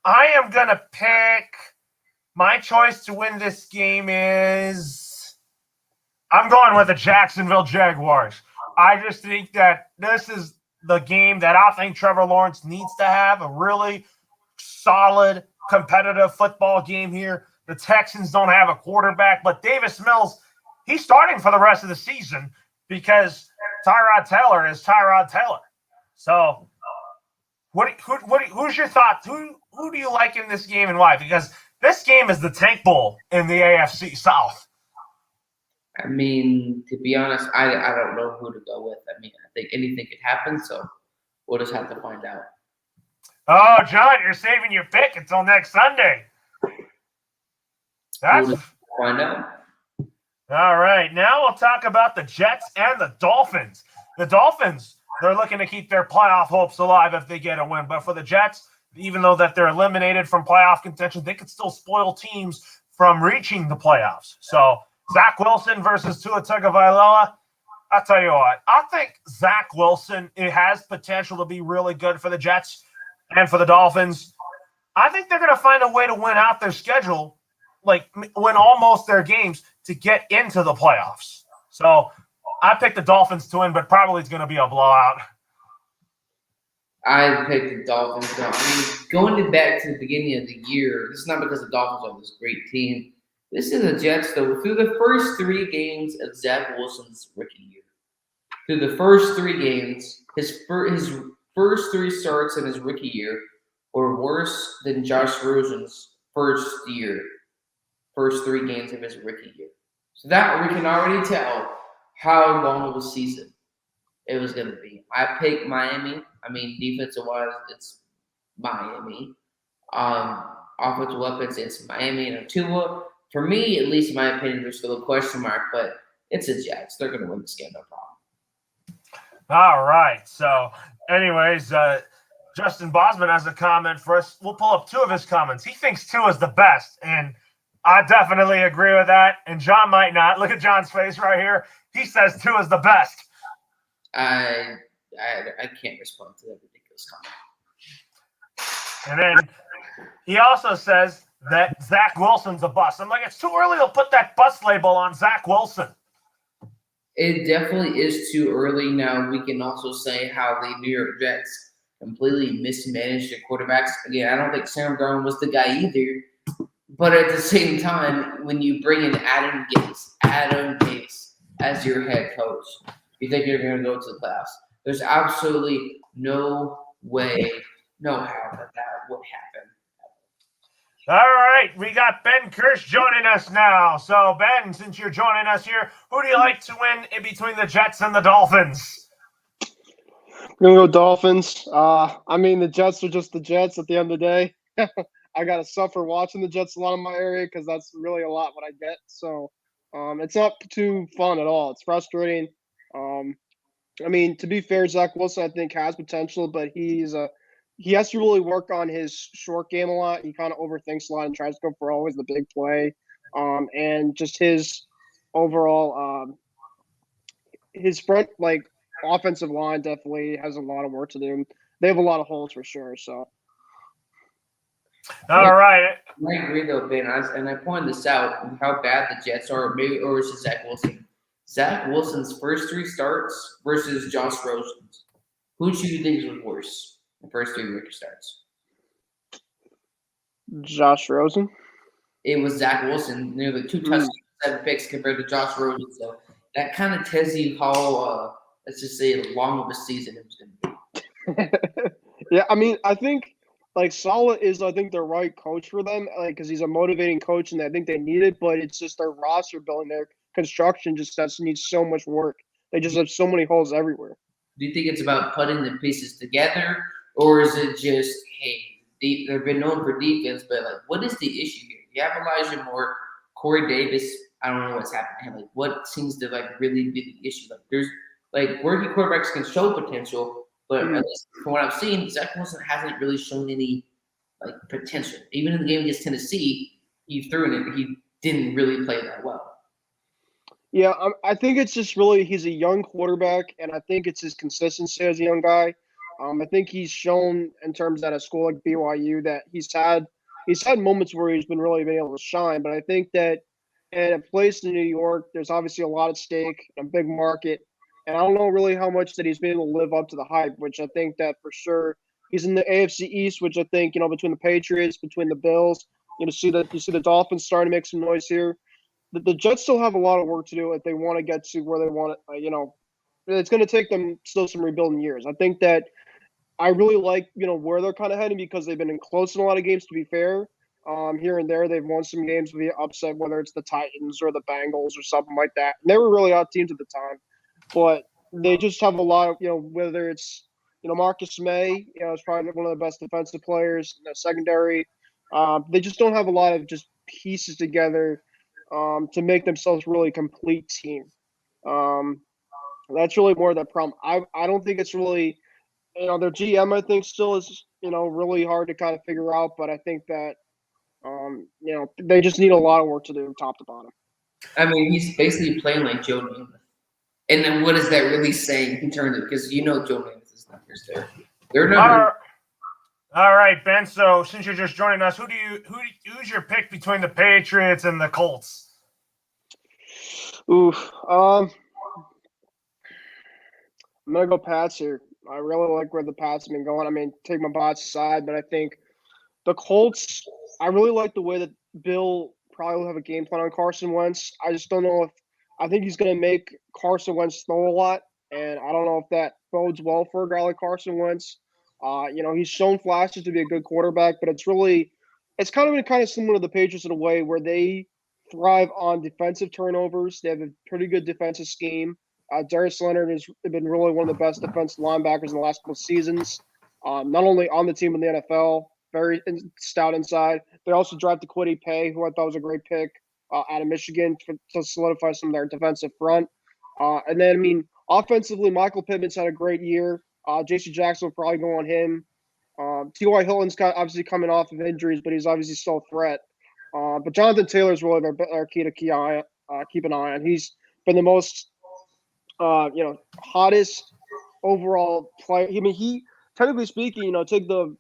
I am going to pick – my choice to win this game is – I'm going with the Jacksonville Jaguars. I just think that this is the game that I think Trevor Lawrence needs to have, a really solid, competitive football game here. The Texans don't have a quarterback, but Davis Mills, he's starting for the rest of the season because Tyrod Taylor is Tyrod Taylor. So who's your thoughts? Who do you like in this game and why? Because this game is the Tank Bowl in the AFC South. I mean, to be honest, I don't know who to go with. I mean, I think anything could happen, so we'll just have to find out. Oh, John, you're saving your pick until next Sunday. We'll find out. All right. Now we'll talk about the Jets and the Dolphins. The Dolphins, they're looking to keep their playoff hopes alive if they get a win. But for the Jets, even though that they're eliminated from playoff contention, they could still spoil teams from reaching the playoffs. So Zach Wilson versus Tua Tagovailoa. I'll tell you what, I think Zach Wilson, it has potential to be really good for the Jets and for the Dolphins. I think they're going to find a way to win out their schedule, like win almost their games to get into the playoffs. So I picked the Dolphins to win, but probably it's going to be a blowout. I picked the Dolphins. I mean, going back to the beginning of the year, this is not because the Dolphins are this great team. This is the Jets, though. Through the first 3 games of Zach Wilson's rookie year, through the first 3 games, his first 3 starts in his rookie year were worse than Josh Rosen's first 3 games of his rookie year. So that we can already tell how long of a season it was going to be. I picked Miami. I mean, defensive-wise, it's Miami. Offensive weapons, it's Miami and Tua. For me, at least in my opinion, there's still a question mark, but it's the Jets. They're going to win this game, no problem. All right. So, anyways, Justin Bosman has a comment for us. We'll pull up 2 of his comments. He thinks Tua is the best, and I definitely agree with that. And John might not. Look at John's face right here. He says Tua is the best. I can't respond to that ridiculous comment. And then he also says that Zach Wilson's a bust. I'm like, it's too early to put that bust label on Zach Wilson. It definitely is too early. Now, we can also say how the New York Jets completely mismanaged their quarterbacks. Again, I don't think Sam Darnold was the guy either. But at the same time, when you bring in Adam Gase as your head coach, you think you're going to go to the playoffs. There's absolutely no way, no how that would happen. All right, we got Ben Kirsch joining us now. So, Ben, since you're joining us here, who do you like to win in between the Jets and the Dolphins? We're gonna go Dolphins. I mean, the Jets are just the Jets at the end of the day. I gotta suffer watching the Jets a lot in my area because that's really a lot what I get. So, it's not too fun at all. It's frustrating. Um, I mean, to be fair, Zach Wilson I think has potential, but he has to really work on his short game a lot. He kind of overthinks a lot and tries to go for always the big play. And just his overall his front offensive line definitely has a lot of work to do. They have a lot of holes for sure. So All right. I agree though, Ben. I pointed this out how bad the Jets are. Maybe or is it Zach Wilson? Zach Wilson's first 3 starts versus Josh Rosen's. Who do you think was worse? The first 3 rookie starts. Josh Rosen. It was Zach Wilson. The 2 touchdowns, 7 picks compared to Josh Rosen. So that kind of tells you how, let's just say, long of a season it was going to be. Yeah, I mean, I think Saleh is, I think, the right coach for them, because he's a motivating coach, and I think they need it. But it's just their roster building, their construction just needs so much work. They just have so many holes everywhere. Do you think it's about putting the pieces together, or is it just, hey, they've been known for defense, but what is the issue here? You have Elijah Moore, Corey Davis. I don't know what's happening. What seems to really be the issue? There's rookie quarterbacks can show potential, but at least from what I've seen, Zach Wilson hasn't really shown any potential. Even in the game against Tennessee, he threw in it. He didn't really play that well. Yeah, I think it's just really he's a young quarterback, and I think it's his consistency as a young guy. I think he's shown in terms at a school like BYU that he's had moments where he's been able to shine. But I think that at a place in New York, there's obviously a lot at stake, a big market, and I don't know really how much that he's been able to live up to the hype. Which I think that for sure he's in the AFC East, which I think between the Patriots, between the Bills, you see the Dolphins starting to make some noise here. The Jets still have a lot of work to do if they want to get to where they want it. It's going to take them still some rebuilding years. I think that I really like, where they're kind of heading because they've been close in a lot of games, to be fair. Here and there, they've won some games via upset, whether it's the Titans or the Bengals or something like that. And they were really hot teams at the time. But they just have a lot of, whether it's, Marcus May, is probably one of the best defensive players in the secondary. They just don't have a lot of just pieces together to make themselves really a complete team. That's really more the problem. I don't think it's really, their GM I think still is, really hard to kind of figure out, but I think that, they just need a lot of work to do top to bottom. I mean, he's basically playing like Joe Namath. And then what is that really saying in terms of, because Joe Namath is numbers there. They're numbers. All right, Ben. So since you're just joining us, who's your pick between the Patriots and the Colts? Oof. I'm gonna go Pats here. I really like where the Pats have been going. I mean, take my bots aside, but I think the Colts. I really like the way that Bill probably will have a game plan on Carson Wentz. I just don't know if I think he's going to make Carson Wentz throw a lot, and I don't know if that bodes well for a guy like Carson Wentz. He's shown flashes to be a good quarterback, but it's kind of similar to the Patriots in a way where they thrive on defensive turnovers. They have a pretty good defensive scheme. Darius Leonard has been really one of the best defensive linebackers in the last couple of seasons, not only on the team in the NFL, very stout inside. They also drafted Kwity Paye, who I thought was a great pick out of Michigan to solidify some of their defensive front. And then, I mean, offensively, Michael Pittman's had a great year. J.C. Jackson will probably go on him. T.Y. Hilton's obviously coming off of injuries, but he's obviously still a threat. But Jonathan Taylor's really their key to keep an eye on. He's been the most, hottest overall player. I mean, he, technically speaking, take the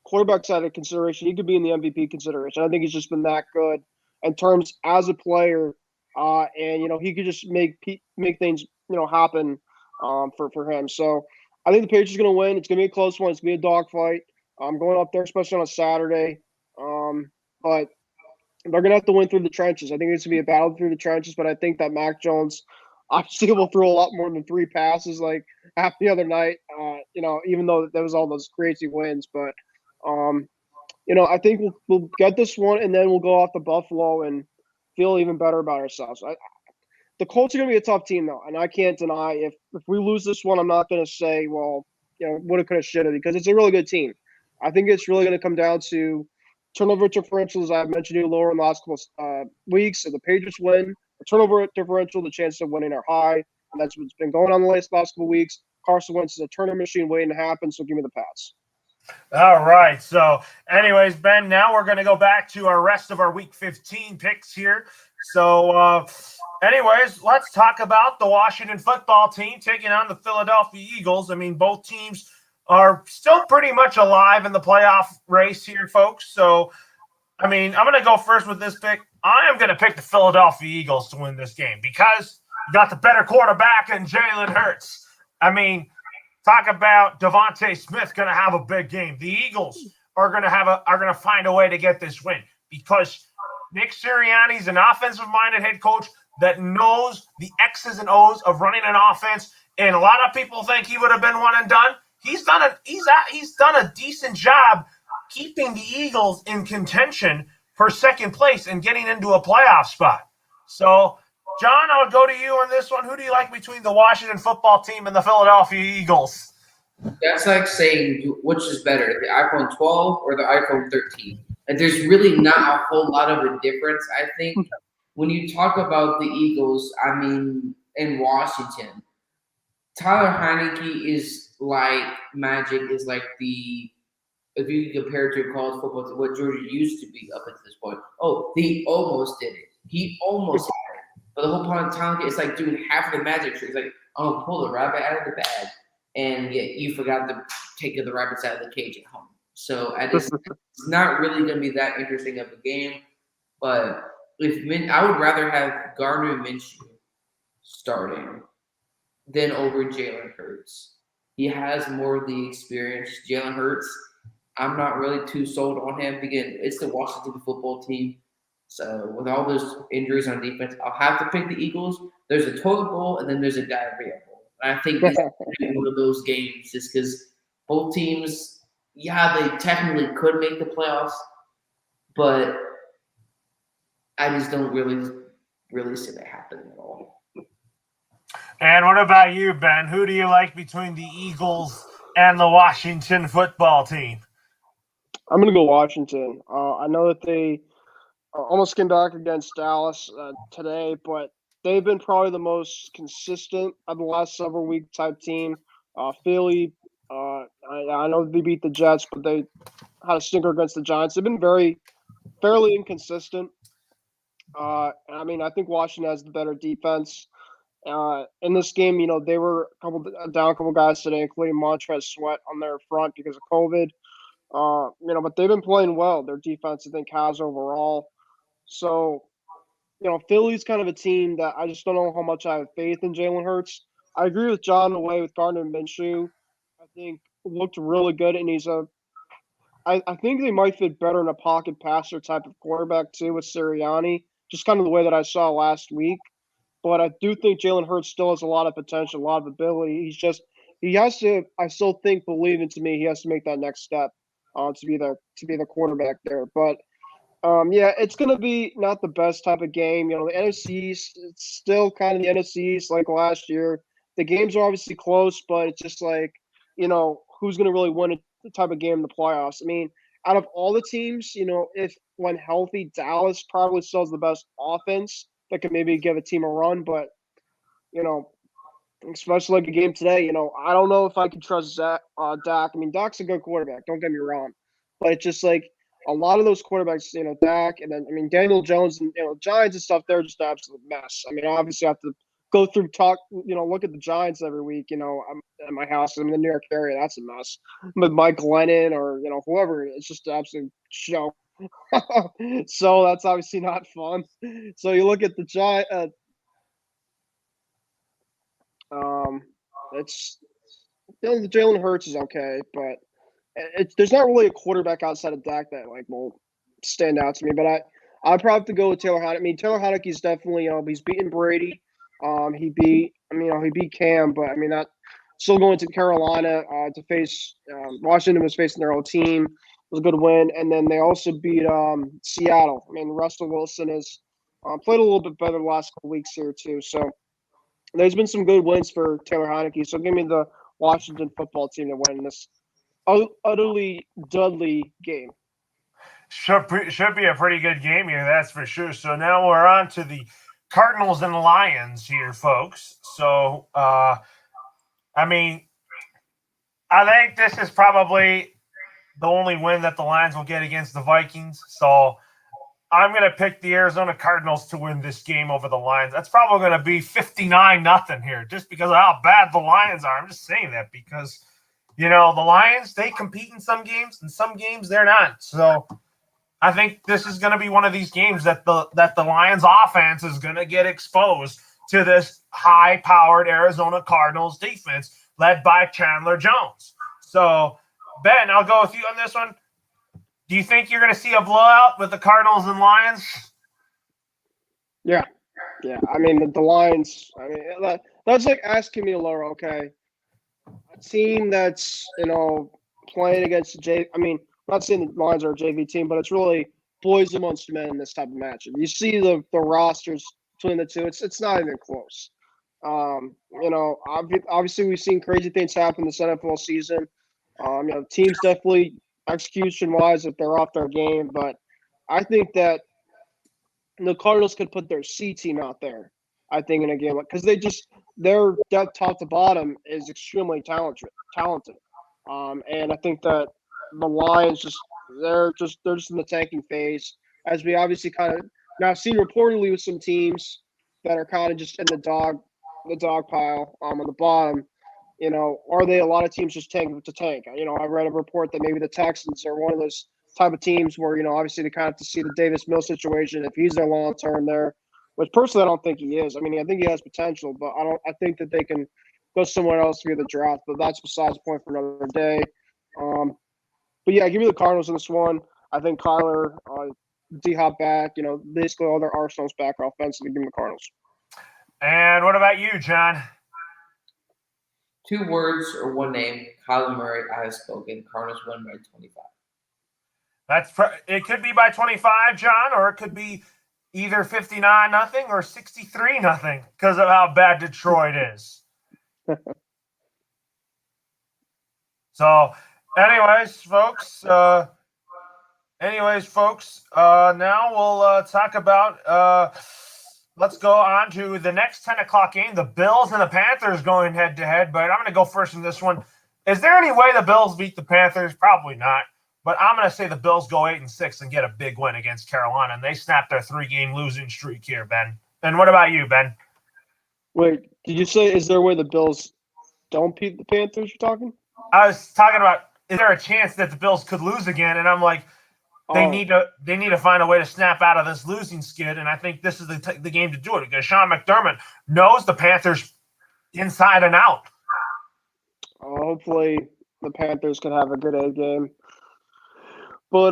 quarterback side of consideration, he could be in the MVP consideration. I think he's just been that good in terms as a player, and he could just make things happen for him. So I think the Patriots are going to win. It's going to be a close one. It's going to be a dogfight. I'm going up there, especially on a Saturday. But they're going to have to win through the trenches. I think it's going to be a battle through the trenches. But I think that Mac Jones obviously will throw a lot more than 3 passes like half the other night. Even though there was all those crazy wins, but. I think we'll get this one, and then we'll go off to Buffalo and feel even better about ourselves. The Colts are going to be a tough team, though, and I can't deny if we lose this one, I'm not going to say, well, woulda, coulda, shoulda, because it's a really good team. I think it's really going to come down to turnover differential, as I've mentioned to you lower in the last couple weeks. If the Patriots win, the turnover differential, the chances of winning are high. And that's what's been going on the last couple weeks. Carson Wentz is a turnover machine waiting to happen, so give me the Pats. All right. So, anyways, Ben, now we're going to go back to our rest of our Week 15 picks here. So, anyways, let's talk about the Washington football team taking on the Philadelphia Eagles. I mean, both teams are still pretty much alive in the playoff race here, folks. So, I mean, I'm going to go first with this pick. I am going to pick the Philadelphia Eagles to win this game because you got the better quarterback in Jalen Hurts. I mean, talk about Devontae Smith going to have a big game. The Eagles are going to find a way to get this win because Nick Sirianni is an offensive-minded head coach that knows the X's and O's of running an offense. And a lot of people think he would have been one and done. He's done a decent job keeping the Eagles in contention for second place and getting into a playoff spot. So, John, I'll go to you on this one. Who do you like between the Washington football team and the Philadelphia Eagles? That's like saying which is better, the iPhone 12 or the iPhone 13. And there's really not a whole lot of a difference, I think. When you talk about the Eagles, I mean, in Washington, Tyler Heineke is like magic, is like if you can compare it to college football, to what Georgia used to be up until this point. Oh, he almost did it. He almost had it. But the whole point of Tyler, it's like doing half of the magic trick. It's like, I'm going to pull the rabbit out of the bag. And yet you forgot to take the rabbits out of the cage at home. So it's not really going to be that interesting of a game. But I would rather have Gardner Minshew starting than over Jalen Hurts. He has more of the experience. Jalen Hurts, I'm not really too sold on him. Again, it's the Washington football team. So with all those injuries on defense, I'll have to pick the Eagles. There's a toilet bowl and then there's a diarrhea bowl. And I think this is one of those games just because both teams, they technically could make the playoffs, but I just don't really see that happening at all. And what about you, Ben? Who do you like between the Eagles and the Washington football team? I'm going to go Washington. I know that they almost came back against Dallas today, but they've been probably the most consistent of the last several week type team. Philly, I know they beat the Jets, but they had a stinker against the Giants. They've been fairly inconsistent. I think Washington has the better defense. In this game, they were down a couple guys today, including Montrez Sweat on their front because of COVID. But they've been playing well. Their defense, I think, has overall. So, Philly's kind of a team that I just don't know how much I have faith in Jalen Hurts. I agree with John away with Gardner Minshew. I think looked really good, and I think they might fit better in a pocket passer type of quarterback too with Sirianni, just kind of the way that I saw last week. But I do think Jalen Hurts still has a lot of potential, a lot of ability. He has to. I still think, believe it to me, he has to make that next step to be the quarterback there. But it's going to be not the best type of game. The NFC East, it's still kind of the NFC East like last year. The games are obviously close, but it's just like, who's going to really win the type of game in the playoffs? I mean, out of all the teams, if when healthy, Dallas probably still has the best offense that could maybe give a team a run. But, especially like a game today, I don't know if I can trust Dak. I mean, Dak's a good quarterback. Don't get me wrong. But it's just like, a lot of those quarterbacks, Dak, and then, Daniel Jones and, Giants and stuff, they're just an absolute mess. I mean, obviously I have to go through, look at the Giants every week, I'm at my house. I'm in the New York area. That's a mess. With Mike Glennon or, whoever, it's just an absolute show. So that's obviously not fun. So you look at the Giants, it's, the Jalen Hurts is okay, but there's not really a quarterback outside of Dak that will stand out to me. But I'd probably have to go with Taylor Heineke. I mean, Taylor Heineke's definitely he's beaten Brady. He beat Cam, but I mean that still going to Carolina to face Washington was facing their own team. It was a good win, and then they also beat Seattle. I mean, Russell Wilson has played a little bit better the last couple weeks here too. So there's been some good wins for Taylor Heineke. So give me the Washington football team to win this utterly Dudley game. Should be a pretty good game here, that's for sure. So now we're on to the Cardinals and Lions here, folks. So, I mean, I think this is probably the only win that the Lions will get against the Vikings. So I'm going to pick the Arizona Cardinals to win this game over the Lions. That's probably going to be 59-0 here, just because of how bad the Lions are. I'm just saying that because, the Lions, they compete in some games, and some games they're not. So I think this is going to be one of these games that the Lions offense is going to get exposed to this high-powered Arizona Cardinals defense led by Chandler Jones. So, Ben, I'll go with you on this one. Do you think you're going to see a blowout with the Cardinals and Lions? Yeah. I mean, the Lions. I mean, that's like asking me, Laura. Okay, a team that's playing against I mean, I'm not saying the Lions are a JV team, but it's really boys amongst men in this type of matchup. You see the rosters between the two. It's not even close. Obviously we've seen crazy things happen this NFL season. Teams definitely execution-wise if they're off their game, but I think that the Cardinals could put their C team out there, I think, in a game because their depth top to bottom is extremely talented. And I think that the Lions they're just in the tanking phase, as we obviously kind of now seen reportedly with some teams that are kind of just in the dog pile on the bottom. Are they a lot of teams just tanking to tank? I read a report that maybe the Texans are one of those type of teams where, obviously they kind of have to see the Davis Mills situation if he's their long term there, which personally I don't think he is. I mean, I think he has potential, but I think that they can go somewhere else via the draft, but that's besides the point for another day. But yeah, give me the Cardinals in this one. I think Kyler, D-Hop back, basically all their arsenals back offensively. Give me the Cardinals. And what about you, John? 2 words or one name. Kyler Murray, I have spoken. Cardinals win by 25. It could be by 25, John, or it could be either 59-0 or 63-0 because of how bad Detroit is. So, anyways, folks, now we'll talk about let's go on to the next 10 o'clock game. The Bills and the Panthers going head-to-head, but I'm going to go first in this one. Is there any way the Bills beat the Panthers? Probably not. But I'm going to say the Bills go 8-6 and get a big win against Carolina, and they snap their 3-game losing streak here, Ben. And what about you, Ben? Wait, did you say is there a way the Bills don't beat the Panthers you're talking? I was talking about is there a chance that the Bills could lose again, and I'm like, they need to find a way to snap out of this losing skid, and I think this is the game to do it because Sean McDermott knows the Panthers inside and out. Hopefully the Panthers can have a good A game. But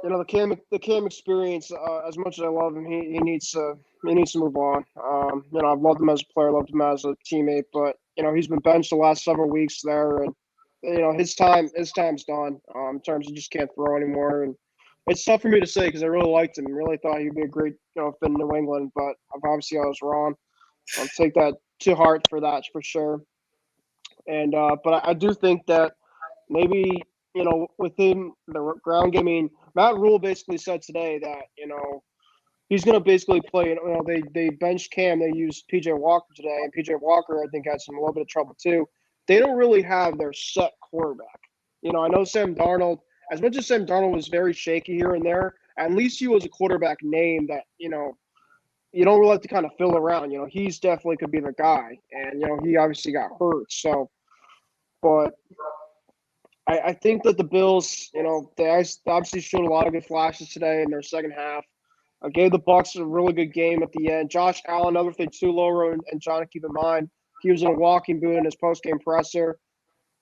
the Cam experience, as much as I love him, he needs to move on. I've loved him as a player, loved him as a teammate, but he's been benched the last several weeks there, and his time's done. In terms of just can't throw anymore, and it's tough for me to say because I really liked him, really thought he'd be a great fit in New England, but obviously I was wrong. I'll take that to heart for that for sure. And but I do think that maybe within the ground game, I mean, Matt Rule basically said today that he's going to basically play. They benched Cam, they used PJ Walker today, and PJ Walker I think had a little bit of trouble too. They don't really have their set quarterback. I know Sam Darnold. As much as Sam Darnold was very shaky here and there, at least he was a quarterback name that you don't really have to kind of fill around. He's definitely could be the guy, and he obviously got hurt. So, but I think that the Bills, they obviously showed a lot of good flashes today in their second half. I gave the Bucs a really good game at the end. Josh Allen, another thing too, Laura and John, keep in mind, he was in a walking boot in his post-game presser.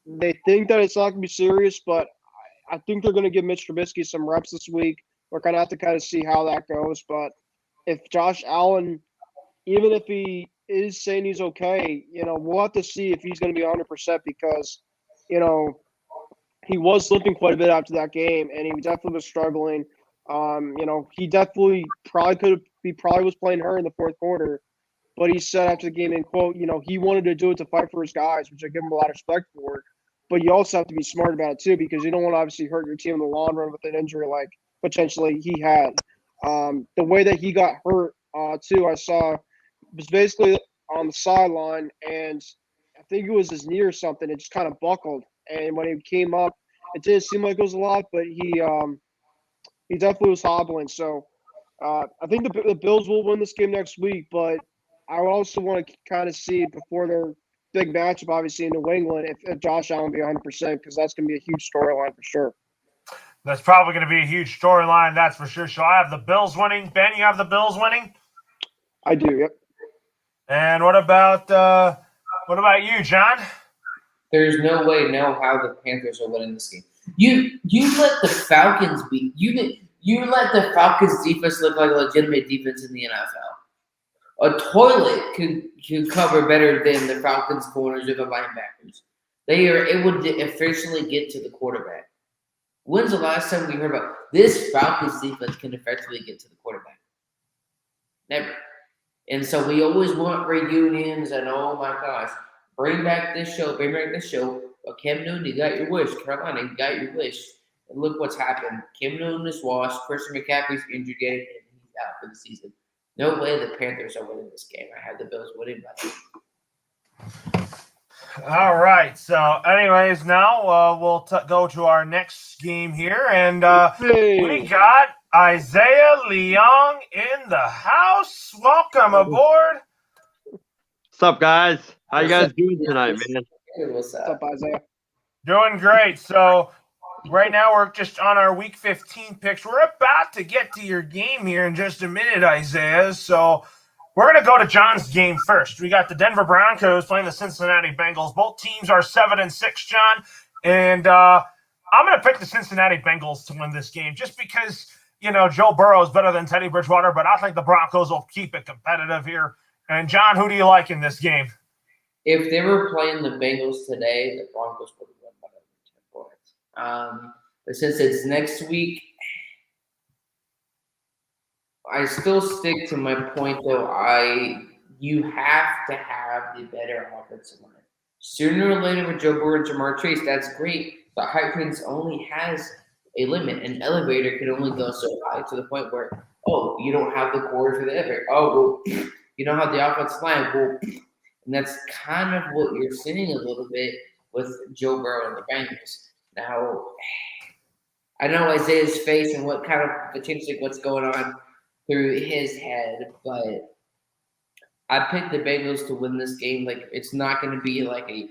They think that it's not going to be serious, but I think they're going to give Mitch Trubisky some reps this week. We're going to have to kind of see how that goes. But if Josh Allen, even if he is saying he's okay, we'll have to see if he's going to be 100% because, he was limping quite a bit after that game, and he definitely was struggling. He definitely probably was playing her in the fourth quarter. But he said after the game, in quote, he wanted to do it to fight for his guys, which I give him a lot of respect for. But you also have to be smart about it too, because you don't want to obviously hurt your team in the long run with an injury like potentially he had. The way that he got hurt too, I saw was basically on the sideline, and I think it was his knee or something. It just kind of buckled, and when he came up, it didn't seem like it was a lot, but he definitely was hobbling. So I think the Bills will win this game next week, but I also want to kind of see before their big matchup, obviously in New England, if Josh Allen be 100%, because that's going to be a huge storyline for sure. That's probably going to be a huge storyline, that's for sure. So I have the Bills winning. Ben, you have the Bills winning? I do, yep. And what about you, John? There's no way, no how the Panthers are winning this game. You let the Falcons beat you let the Falcons defense look like a legitimate defense in the NFL. A toilet can cover better than the Falcons corners or the linebackers. They are able to officially get to the quarterback. When's the last time we heard about this Falcons defense can effectively get to the quarterback? Never. And so we always want reunions and oh my gosh, bring back this show. But Cam Newton, you got your wish. Carolina, you got your wish. And look what's happened. Cam Newton is washed. Christian McCaffrey's injured again, and he's out for the season. No way the Panthers are winning this game. I have the Bills winning by 2. All right. So, anyways, now we'll go to our next game here, and we got Isaiah Leong in the house. Welcome aboard. What's up, guys? How you guys doing tonight, man? What's What's up, Isaiah? Doing great. So, right now we're just on our Week 15 picks. We're about to get to your game here in just a minute, Isaiah. So, we're going to go to John's game first. We got the Denver Broncos playing the Cincinnati Bengals. Both teams are 7-6, John. And I'm going to pick the Cincinnati Bengals to win this game just because, Joe Burrow is better than Teddy Bridgewater, but I think the Broncos will keep it competitive here. And, John, who do you like in this game? If they were playing the Bengals today, the Broncos would have won by 10 points. But since it's next week, I still stick to my point, though. You have to have the better offensive line. Sooner or later with Joe Burrow and Jamar Chase, that's great. But high Prince only has a limit. An elevator can only go so high to the point where, you don't have the core for the elevator. You don't have the offensive line. And that's kind of what you're seeing a little bit with Joe Burrow and the Bengals. Now, I know Isaiah's face and what kind of potentially what's going on through his head, but I picked the Bengals to win this game. Like, it's not going to be like a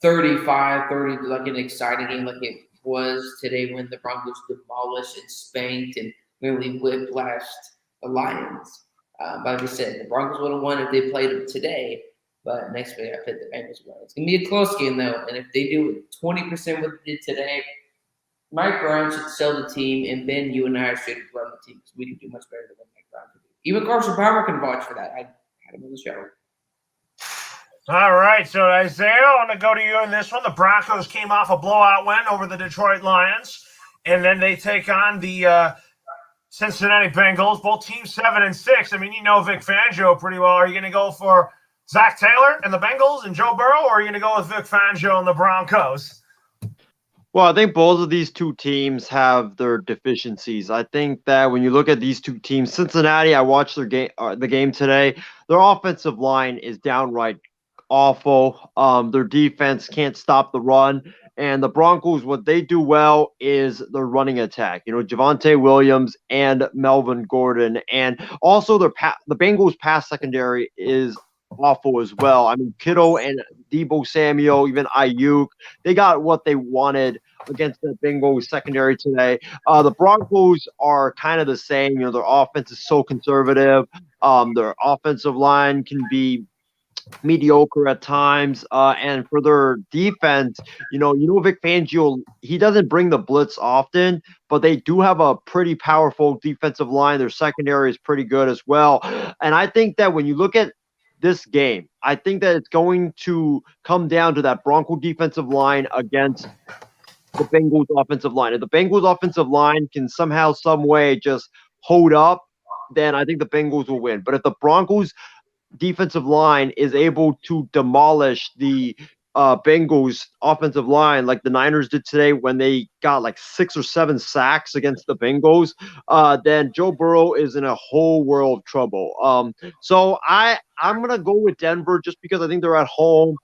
35-30, like an exciting game like it was today when the Broncos demolished and spanked and really whiplashed the Lions. But like I said, the Broncos would have won if they played them today. But next week, I picked the Bengals win. It's going to be a close game, though. And if they do 20% what they did today, Mike Brown should sell the team, and Ben, you and I should run the team. We can do much better than what Mike Brown can do. Even Carson Palmer can vouch for that. I had him on the show. All right, so Isaiah, I want to go to you in this one. The Broncos came off a blowout win over the Detroit Lions, and then they take on the Cincinnati Bengals. Both teams 7-6. I mean, you know Vic Fangio pretty well. Are you going to go for Zach Taylor and the Bengals and Joe Burrow, or are you going to go with Vic Fangio and the Broncos? Well, I think both of these two teams have their deficiencies. I think that when you look at these two teams, Cincinnati, I watched the game today. Their offensive line is downright awful. Their defense can't stop the run. And the Broncos, what they do well is their running attack. Javonte Williams and Melvin Gordon. And also the Bengals' pass secondary is awful as well. I mean, Kittle and Deebo Samuel, even Ayuk, they got what they wanted against the Bengals secondary today. The Broncos are kind of the same. Their offense is so conservative. Their offensive line can be mediocre at times. And for their defense, Vic Fangio, he doesn't bring the blitz often, but they do have a pretty powerful defensive line. Their secondary is pretty good as well. And I think that when you look at this game, I think that it's going to come down to that Bronco defensive line against the Bengals offensive line. If the Bengals offensive line can somehow, some way just hold up, then I think the Bengals will win. But if the Broncos defensive line is able to demolish the Bengals offensive line like the Niners did today when they got like 6 or 7 sacks against the Bengals, then Joe Burrow is in a whole world of trouble. So I'm gonna go with Denver just because I think they're at home.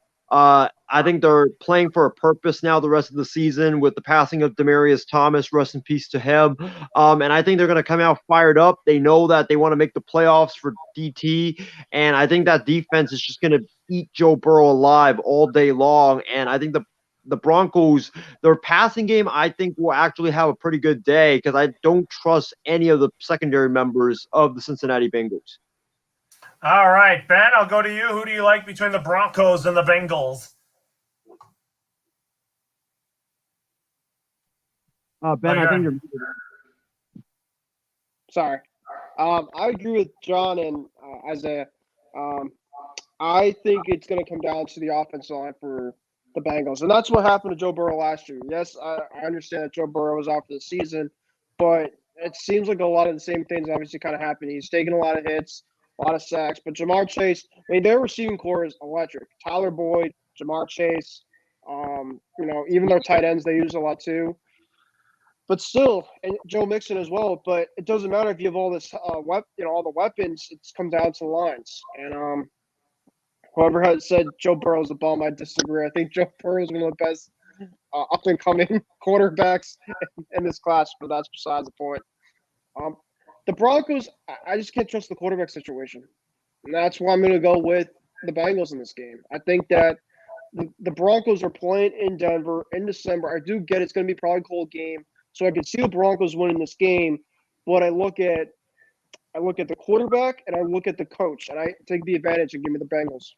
I think they're playing for a purpose now the rest of the season with the passing of Demaryius Thomas. Rest in peace to him. And I think they're going to come out fired up. They know that they want to make the playoffs for DT. And I think that defense is just going to eat Joe Burrow alive all day long. And I think the Broncos, their passing game, I think will actually have a pretty good day because I don't trust any of the secondary members of the Cincinnati Bengals. All right, Ben, I'll go to you. Who do you like between the Broncos and the Bengals? Ben, I think you're. Sorry. I agree with John and Isaiah. I think it's going to come down to the offensive line for the Bengals. And that's what happened to Joe Burrow last year. Yes, I understand that Joe Burrow was out for the season, but it seems like a lot of the same things obviously kind of happened. He's taking a lot of hits, a lot of sacks. But Jamar Chase, I mean, their receiving core is electric. Tyler Boyd, Jamar Chase, even their tight ends, they use a lot too. But still, and Joe Mixon as well. But it doesn't matter if you have all this, all the weapons. It comes down to lines. And whoever has said Joe Burrow's a bum, I disagree. I think Joe Burrow is one of the best up and coming quarterbacks in this class. But that's besides the point. The Broncos, I just can't trust the quarterback situation, and that's why I'm going to go with the Bengals in this game. I think that the Broncos are playing in Denver in December. I do get it's going to be probably a cold game. So I can see the Broncos winning this game, but I look at the quarterback and I look at the coach, and I take the advantage and give me the Bengals.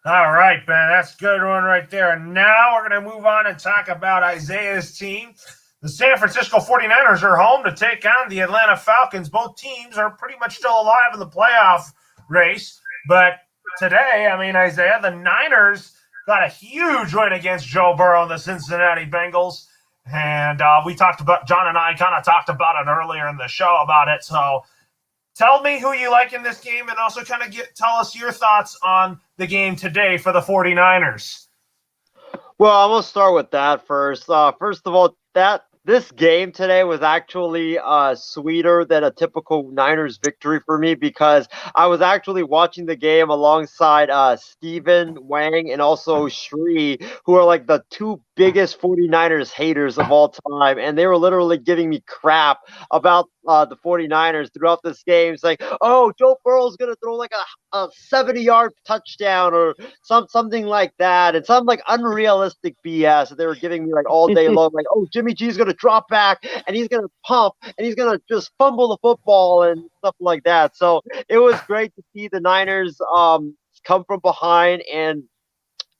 All right, Ben, that's a good one right there. And now we're going to move on and talk about Isaiah's team. The San Francisco 49ers are home to take on the Atlanta Falcons. Both teams are pretty much still alive in the playoff race. But today, Isaiah, the Niners got a huge win against Joe Burrow and the Cincinnati Bengals. And John and I kind of talked about it earlier in the show about it. So tell me who you like in this game and also kind of tell us your thoughts on the game today for the 49ers. Well, I'm going to start with that first. First of all, this game today was actually sweeter than a typical Niners victory for me because I was actually watching the game alongside Steven Wang and also Shree, who are like the two biggest 49ers haters of all time. And they were literally giving me crap about the 49ers throughout this game. It's like, oh, Joe Burrow's going to throw like a 70-yard touchdown or something like that. And some like unrealistic BS that they were giving me like all day long. Like, oh, Jimmy G's going to drop back and he's going to pump and he's going to just fumble the football and stuff like that. So it was great to see the Niners come from behind and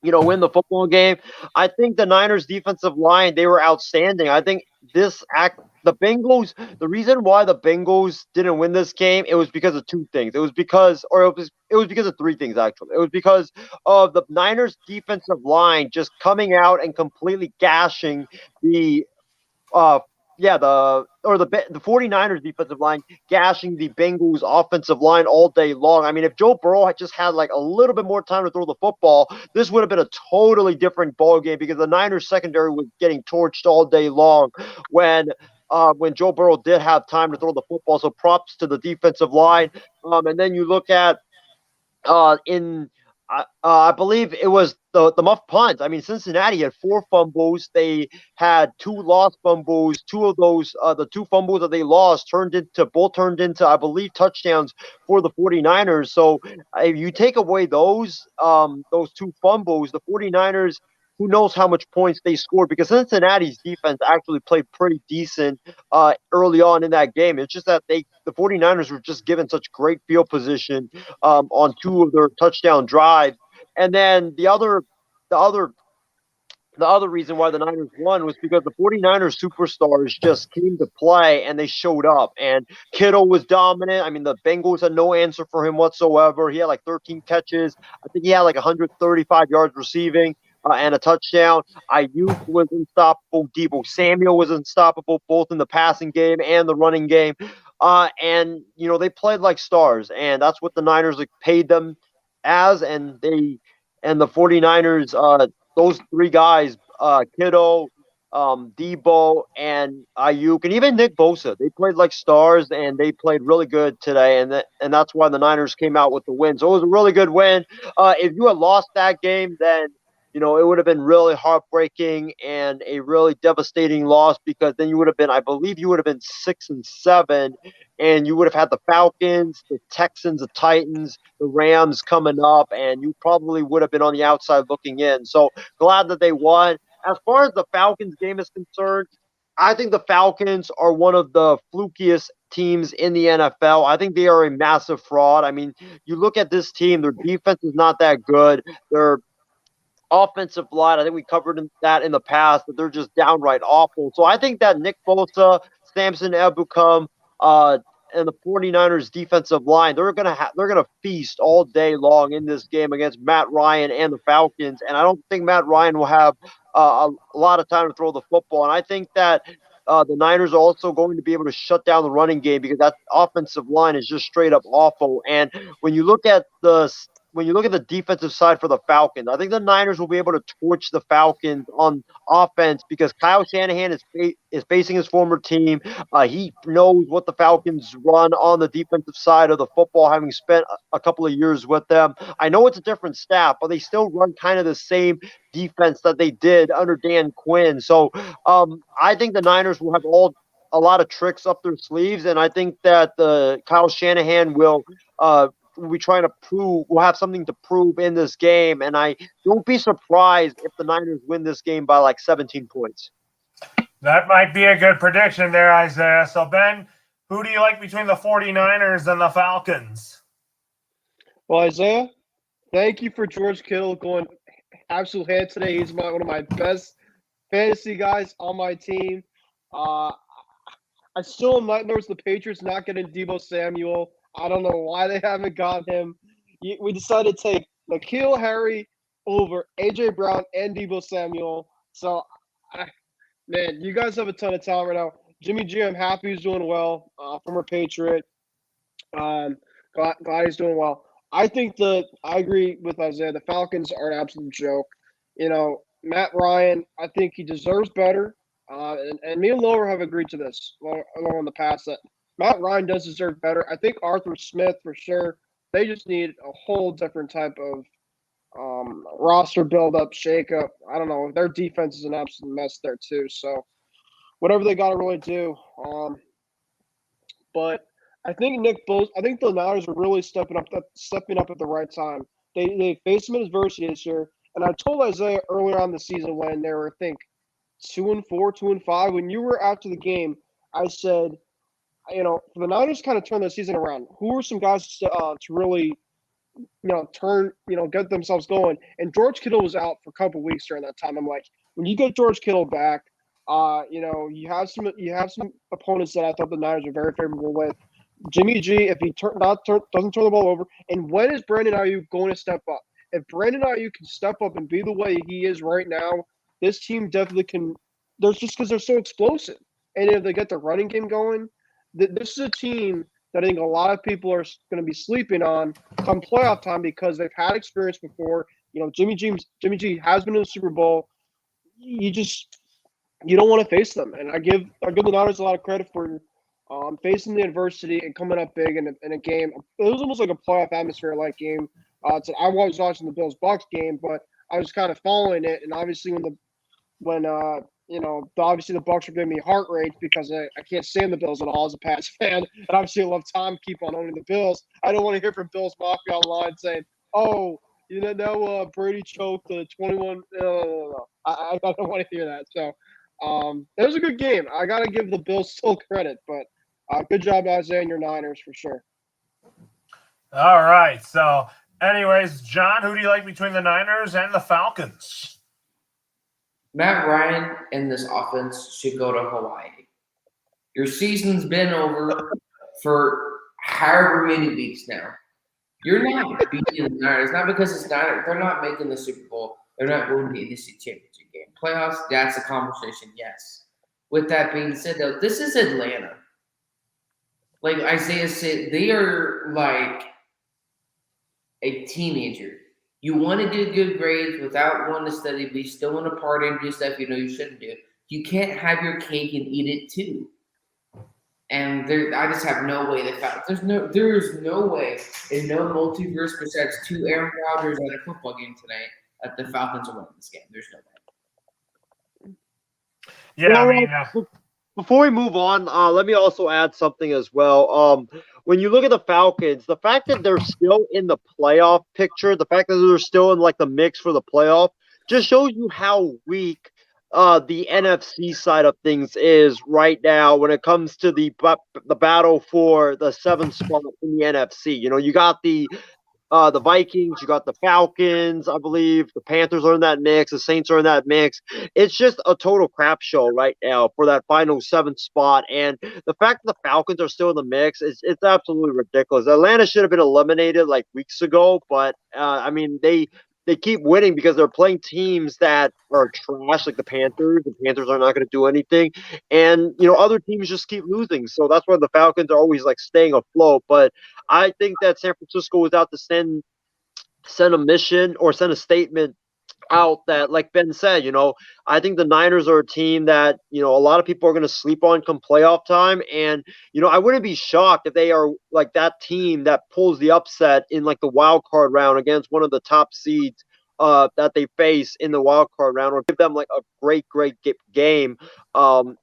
win the football game. I think the Niners defensive line, they were outstanding. I think the Bengals, the reason why the Bengals didn't win this game, it was because of two things. It was because of three things, actually. It was because of the Niners defensive line just coming out and completely gashing the 49ers defensive line gashing the Bengals offensive line all day long. I mean, if Joe Burrow had just had like a little bit more time to throw the football, this would have been a totally different ball game because the Niners secondary was getting torched all day long when Joe Burrow did have time to throw the football. So props to the defensive line. And then you look at I believe it was the muff punt. I mean, Cincinnati had 4 fumbles. They had 2 lost fumbles. 2 of those, the 2 fumbles that they lost turned into, I believe, touchdowns for the 49ers. So if you take away those 2 fumbles, the 49ers, who knows how much points they scored because Cincinnati's defense actually played pretty decent early on in that game. It's just that the 49ers were just given such great field position on 2 of their touchdown drives. And then the other reason why the Niners won was because the 49ers superstars just came to play and they showed up. And Kittle was dominant. I mean, the Bengals had no answer for him whatsoever. He had like 13 catches. I think he had like 135 yards receiving. And a touchdown. Ayuk was unstoppable. Deebo Samuel was unstoppable, both in the passing game and the running game. and they played like stars, and that's what the Niners paid them as, and the 49ers, those three guys, Kittle, Debo, and Ayuk, and even Nick Bosa, they played like stars, and they played really good today, and that's why the Niners came out with the win. So it was a really good win. If you had lost that game, then it would have been really heartbreaking and a really devastating loss, because then I believe you would have been 6-7, and you would have had the Falcons, the Texans, the Titans, the Rams coming up, and you probably would have been on the outside looking in. So glad that they won. As far as the Falcons game is concerned, I think the Falcons are one of the flukiest teams in the NFL. I think they are a massive fraud. I mean, you look at this team, their defense is not that good. Their offensive line, I think we covered that in the past, that they're just downright awful. So I think that Nick Bosa, Samson Ebukam, uh, and the 49ers defensive line, they're gonna feast all day long in this game against Matt Ryan and the Falcons. And I don't think Matt Ryan will have a lot of time to throw the football. And I think that the Niners are also going to be able to shut down the running game, because that offensive line is just straight up awful. And when you look at the defensive side for the Falcons, I think the Niners will be able to torch the Falcons on offense, because Kyle Shanahan is facing his former team. He knows what the Falcons run on the defensive side of the football, having spent a couple of years with them. I know it's a different staff, but they still run kind of the same defense that they did under Dan Quinn. So I think the Niners will have a lot of tricks up their sleeves, and I think that the Kyle Shanahan will be trying to prove, will have something to prove in this game, and I don't be surprised if the Niners win this game by like 17 points. That might be a good prediction there, Isaiah. So, Ben, who do you like between the 49ers and the Falcons? Well, Isaiah, thank you for George Kittle going absolute head today. He's one of my best fantasy guys on my team. I still am not nervous the Patriots not getting Deebo Samuel. I don't know why they haven't got him. We decided to take N'Keal Harry over A.J. Brown and Deebo Samuel. So, man, you guys have a ton of talent right now. Jimmy G, I'm happy he's doing well. Former Patriot. Glad he's doing well. I agree with Isaiah. The Falcons are an absolute joke. Matt Ryan, I think he deserves better. And me and Lower have agreed to this along in the past, that Matt Ryan does deserve better. I think Arthur Smith, for sure, they just need a whole different type of roster build-up, shake-up. I don't know. Their defense is an absolute mess there, too. So whatever they got to really do. But I think the Niners are really stepping up at the right time. They faced some adversity this year. And I told Isaiah earlier on the season, when they were, I think, 2-4, 2-5. When you were after the game, I said, for the Niners kind of turn their season around, who are some guys to really, get themselves going? And George Kittle was out for a couple of weeks during that time. I'm like, when you get George Kittle back, you have some opponents that I thought the Niners were very favorable with. Jimmy G, if he doesn't turn the ball over, and when is Brandon Ayuk going to step up? If Brandon Ayuk can step up and be the way he is right now, this team definitely can. There's just because they're so explosive, and if they get the running game going, this is a team that I think a lot of people are going to be sleeping on come playoff time, because they've had experience before. Jimmy G has been in the Super Bowl. You don't want to face them, and I give the Niners a lot of credit for facing the adversity and coming up big in a game. It was almost like a playoff atmosphere-like game. I was watching the Bills-Bucs game, but I was kind of following it, and obviously obviously the Bucs are giving me heart rate, because I can't stand the Bills at all as a Pats fan, and obviously I love Tom keep on owning the Bills. I don't want to hear from Bills Mafia online saying, "Oh, Brady choked the 21." No. I don't want to hear that. So it was a good game. I got to give the Bills still credit, but good job, Isaiah, and your Niners for sure. All right. So, anyways, John, who do you like between the Niners and the Falcons? Matt Ryan and this offense should go to Hawaii. Your season's been over for however many weeks now. You're not beating the Niners, not because it's Niners. They're not making the Super Bowl. They're not going to the NFC Championship game. Playoffs, that's a conversation, yes. With that being said, though, this is Atlanta. like Isaiah said, they are like a teenager. You want to do good grades without wanting to study, but you still want to party and do stuff you know you shouldn't do. You can't have your cake and eat it too. And I just have no way that there is no way in no multiverse besides 2 Aaron Rodgers at a football game tonight that the Falcons are winning this game. There's no way. Yeah, Well, I mean, before we move on, let me also add something as well. When you look at the Falcons, the fact that they're still in the playoff picture, the fact that they're still in like the mix for the playoff, just shows you how weak the NFC side of things is right now when it comes to the battle for the 7th spot in the NFC. You know, you got the Vikings, you got the Falcons, I believe. The Panthers are in that mix. The Saints are in that mix. It's just a total crap show right now for that final 7th spot. And the fact that the Falcons are still in the mix it's absolutely ridiculous. Atlanta should have been eliminated like weeks ago, but I mean they keep winning because they're playing teams that are trash, like the Panthers. The Panthers are not going to do anything, and you know other teams just keep losing. So that's why the Falcons are always like staying afloat. But I think that San Francisco was out to send a mission or send a statement out that, like Ben said, you know, I think the Niners are a team that, you know, a lot of people are going to sleep on come playoff time. And, you know, I wouldn't be shocked if they are like that team that pulls the upset in like the wild card round against one of the top seeds that they face in the wild card round, or give them like a great game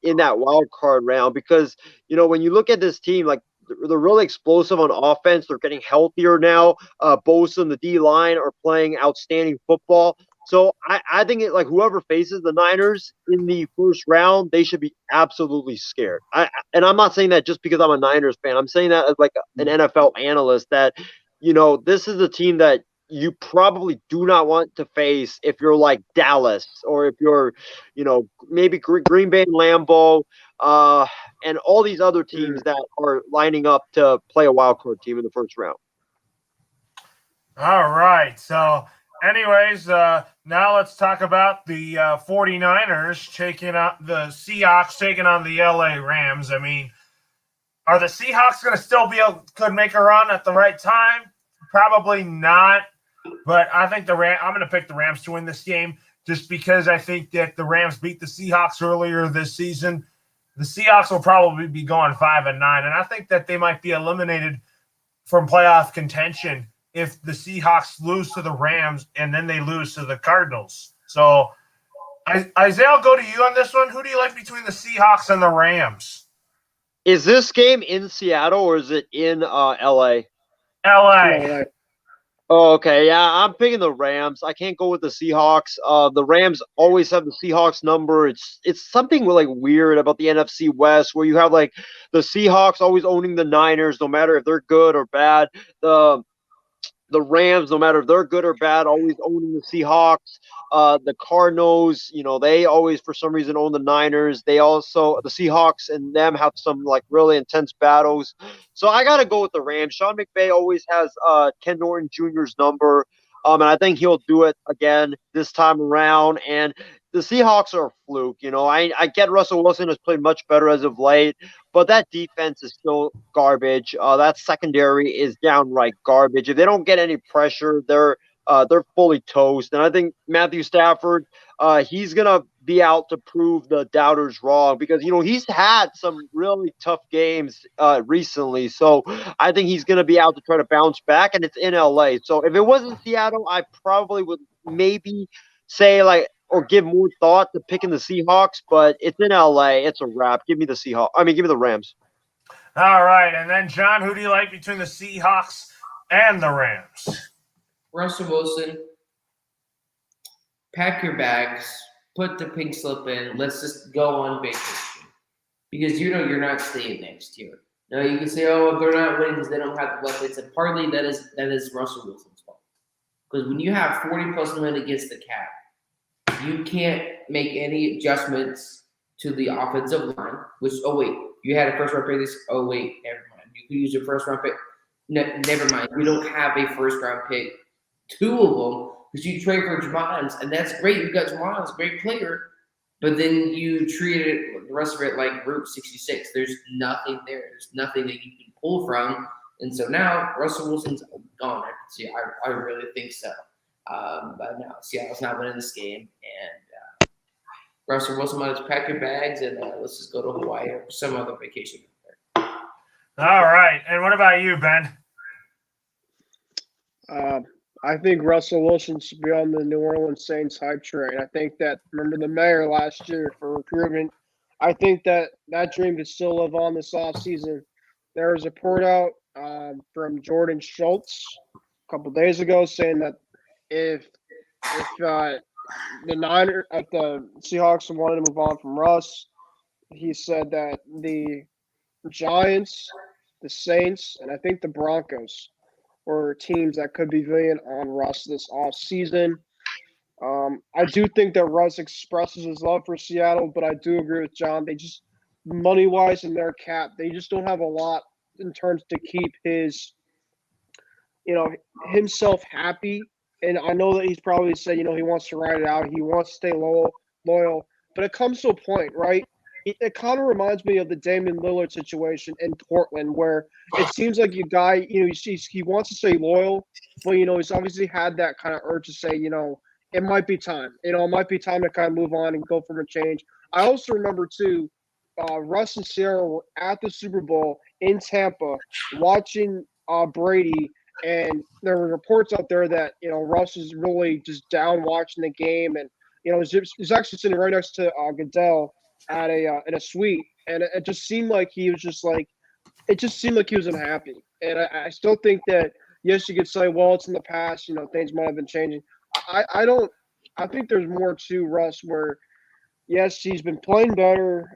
in that wild card round. Because, you know, when you look at this team, like, they're really explosive on offense. They're getting healthier now. Bosa and the D line are playing outstanding football. So I think like whoever faces the Niners in the first round, they should be absolutely scared. And I'm not saying that just because I'm a Niners fan. I'm saying that as like an NFL analyst that, you know, this is a team that you probably do not want to face if you're like Dallas or if you're, you know, maybe Green Bay and Lambeau and all these other teams that are lining up to play a wild card team in the first round. all right. So, anyways, now let's talk about the 49ers taking on the Seahawks, taking on the LA Rams. I mean, are the Seahawks going to still could make a run at the right time? Probably not. But I think I'm going to pick the Rams to win this game just because I think that the Rams beat the Seahawks earlier this season. The Seahawks will probably be going 5-9, and I think that they might be eliminated from playoff contention if the Seahawks lose to the Rams and then they lose to the Cardinals. So, Isaiah, I'll go to you on this one. Who do you like between the Seahawks and the Rams? Is this game in Seattle or is it in LA? LA. Oh, okay. Yeah, I'm picking the Rams. I can't go with the Seahawks. The Rams always have the Seahawks number. It's something like weird about the NFC West where you have like the Seahawks always owning the Niners, no matter if they're good or bad. The Rams, no matter if they're good or bad, always owning the Seahawks. The Cardinals, you know, they always for some reason own the Niners. They also, the Seahawks and them have some like really intense battles. So I got to go with the Rams. Sean McVay always has Ken Norton Jr.'s number. And I think he'll do it again this time around. And the Seahawks are a fluke. You know, I get Russell Wilson has played much better as of late, but that defense is still garbage. That secondary is downright garbage. If they don't get any pressure, they're fully toast. And I think Matthew Stafford, he's gonna be out to prove the doubters wrong because you know he's had some really tough games recently. So I think he's gonna be out to try to bounce back, and it's in LA. So if it wasn't Seattle, I probably would maybe say like or give more thought to picking the Seahawks, but it's in LA. It's a wrap. Give me the Seahawks. I mean, give me the Rams. All right, and then John, who do you like between the Seahawks and the Rams? Russell Wilson, pack your bags, put the pink slip in, let's just go on vacation. Because you know you're not staying next year. Now you can say, oh, they're not winning because they don't have the weapons. And partly that is Russell Wilson's fault. Because when you have 40-plus win against the Cap, you can't make any adjustments to the offensive line. Which, oh wait, you had a first-round pick. Oh wait, never mind. You could use your first-round pick. No, never mind. You don't have a first-round pick. 2 of them, because you trade for Jamons, and that's great. You got Jamons, great player, but then you treat it the rest of it like Route 66. There's nothing there. There's nothing that you can pull from. And so now Russell Wilson's gone. I really think so. But no, Seattle's not winning this game. And Russell Wilson might just pack your bags and let's just go to Hawaii or some other vacation. All right. And what about you, Ben? I think Russell Wilson should be on the New Orleans Saints hype train. I think that, remember the mayor last year for recruitment? I think that dream could still live on this offseason. There was a report out from Jordan Schultz a couple days ago saying that if the Seahawks wanted to move on from Russ, he said that the Giants, the Saints, and I think the Broncos or teams that could be viewing on Russ this off season. I do think that Russ expresses his love for Seattle, but I do agree with John. They just money wise in their cap, they just don't have a lot in terms to keep himself happy. And I know that he's probably said, he wants to ride it out. He wants to stay loyal. But it comes to a point, right? It kind of reminds me of the Damian Lillard situation in Portland, where it seems like a guy, he wants to stay loyal, but he's obviously had that kind of urge to say, it might be time. It might be time to kind of move on and go for a change. I also remember too, Russ and Sierra were at the Super Bowl in Tampa watching Brady, and there were reports out there that Russ is really just down watching the game, and he's actually sitting right next to Goodell at in a suite, and it just seemed like he was unhappy. And I still think that, yes, you could say, well, it's in the past, things might have been changing. I think there's more to Russ where, yes, he's been playing better.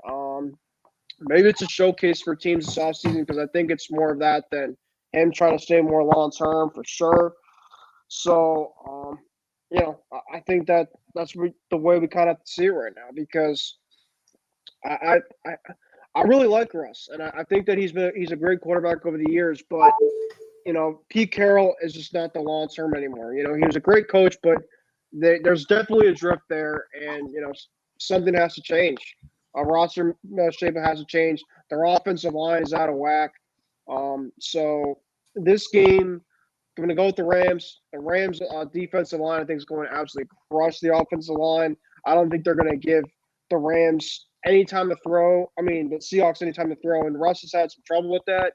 Maybe it's a showcase for teams this offseason, because I think it's more of that than him trying to stay more long term for sure. So, I think that's the way we kind of have to see it right now, because I really like Russ, and I think that he's a great quarterback over the years, but Pete Carroll is just not the long term anymore. He was a great coach, but there's definitely a drift there, and something has to change. A roster shape has to change. Their offensive line is out of whack. So this game, I'm going to go with the Rams. The Rams defensive line, I think, is going to absolutely crush the offensive line. I don't think they're going to give the Rams any time to throw. I mean, the Seahawks any time to throw, and Russ has had some trouble with that.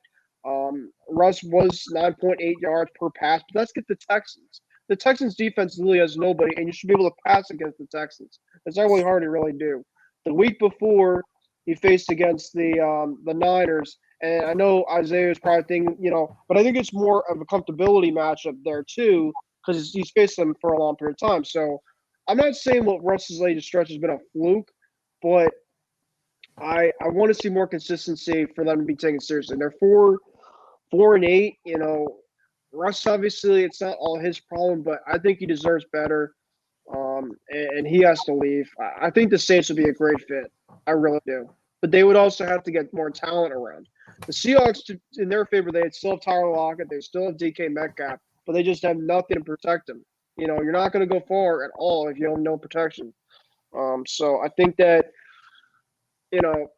Russ was 9.8 yards per pass, but let's get the Texans. The Texans defense really has nobody, and you should be able to pass against the Texans. It's not really hard to really do. The week before, he faced against the Niners, and I know Isaiah is probably thinking, but I think it's more of a comfortability matchup there too, because he's faced them for a long period of time. So I'm not saying what Russ's latest stretch has been a fluke, but I want to see more consistency for them to be taken seriously. They're 4-8. Russ, obviously, it's not all his problem, but I think he deserves better. And he has to leave. I think the Saints would be a great fit. I really do. But they would also have to get more talent around. The Seahawks, in their favor, they still have Tyler Lockett. They still have DK Metcalf, but they just have nothing to protect them. You're not going to go far at all if you have no protection. So I think that, the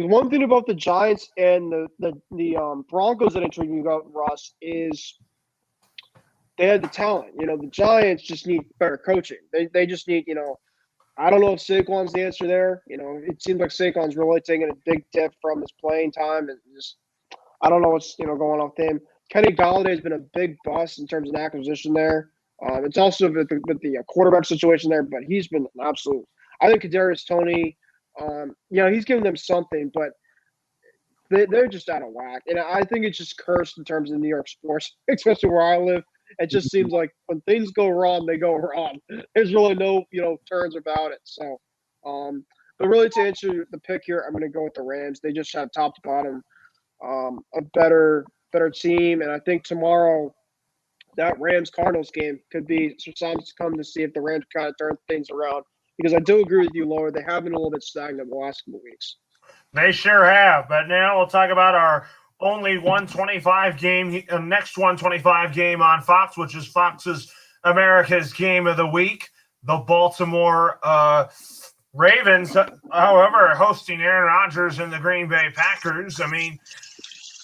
one thing about the Giants and the Broncos that intrigue me about Russ is they have the talent. The Giants just need better coaching. They just need, I don't know if Saquon's the answer there. It seems like Saquon's really taking a big dip from his playing time, and just I don't know what's going on with him. Kenny Galladay has been a big bust in terms of an acquisition there. It's also with the quarterback situation there, but he's been an absolute. I think Kadarius Toney, he's giving them something, but they're just out of whack, and I think it's just cursed in terms of New York sports, especially where I live. It just seems like when things go wrong, they go wrong. There's really no, turns about it. So, but really to answer the pick here, I'm going to go with the Rams. They just have top to bottom a better team. And I think tomorrow that Rams-Cardinals game could be some to come to see if the Rams kind of turn things around. Because I do agree with you, Laura. They have been a little bit stagnant the last couple of weeks. They sure have. But now we'll talk about our only 125 game, next 125 game on Fox, which is Fox's America's Game of the Week. The Baltimore Ravens, however, are hosting Aaron Rodgers and the Green Bay Packers. I mean,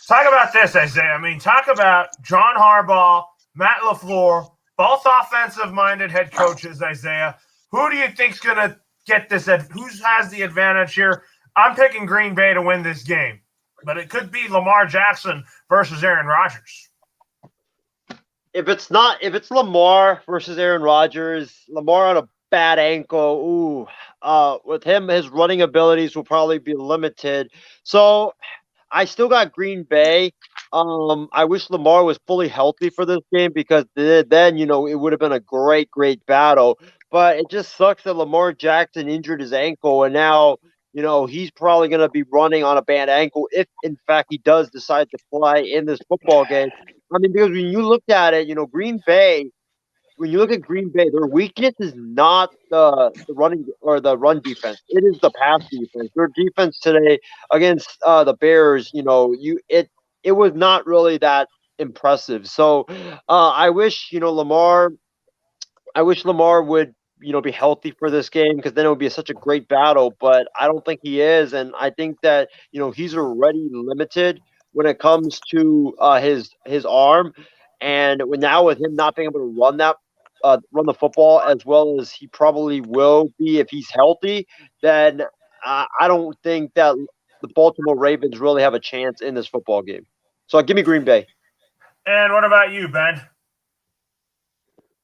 talk about this, Isaiah. I mean, talk about John Harbaugh, Matt LaFleur, both offensive-minded head coaches, Isaiah. Who do you think's going to get this? Who has the advantage here? I'm picking Green Bay to win this game, but it could be Lamar Jackson versus Aaron Rodgers. If it's Lamar versus Aaron Rodgers, Lamar on a bad ankle, with him, his running abilities will probably be limited. So I still got Green Bay. I wish Lamar was fully healthy for this game because then, it would have been a great, great battle. But it just sucks that Lamar Jackson injured his ankle, and now, he's probably going to be running on a bad ankle if, in fact, he does decide to play in this football game. I mean, because when you look at it, Green Bay, when you look at Green Bay, their weakness is not the running or the run defense. It is the pass defense. Their defense today against the Bears, it was not really that impressive. So I wish Lamar would be healthy for this game because then it would be such a great battle. But I don't think he is, and I think that he's already limited when it comes to his arm, and now with him not being able to run the football as well as he probably will be if he's healthy, then I don't think that the Baltimore Ravens really have a chance in this football game. So give me Green Bay. And what about you, Ben?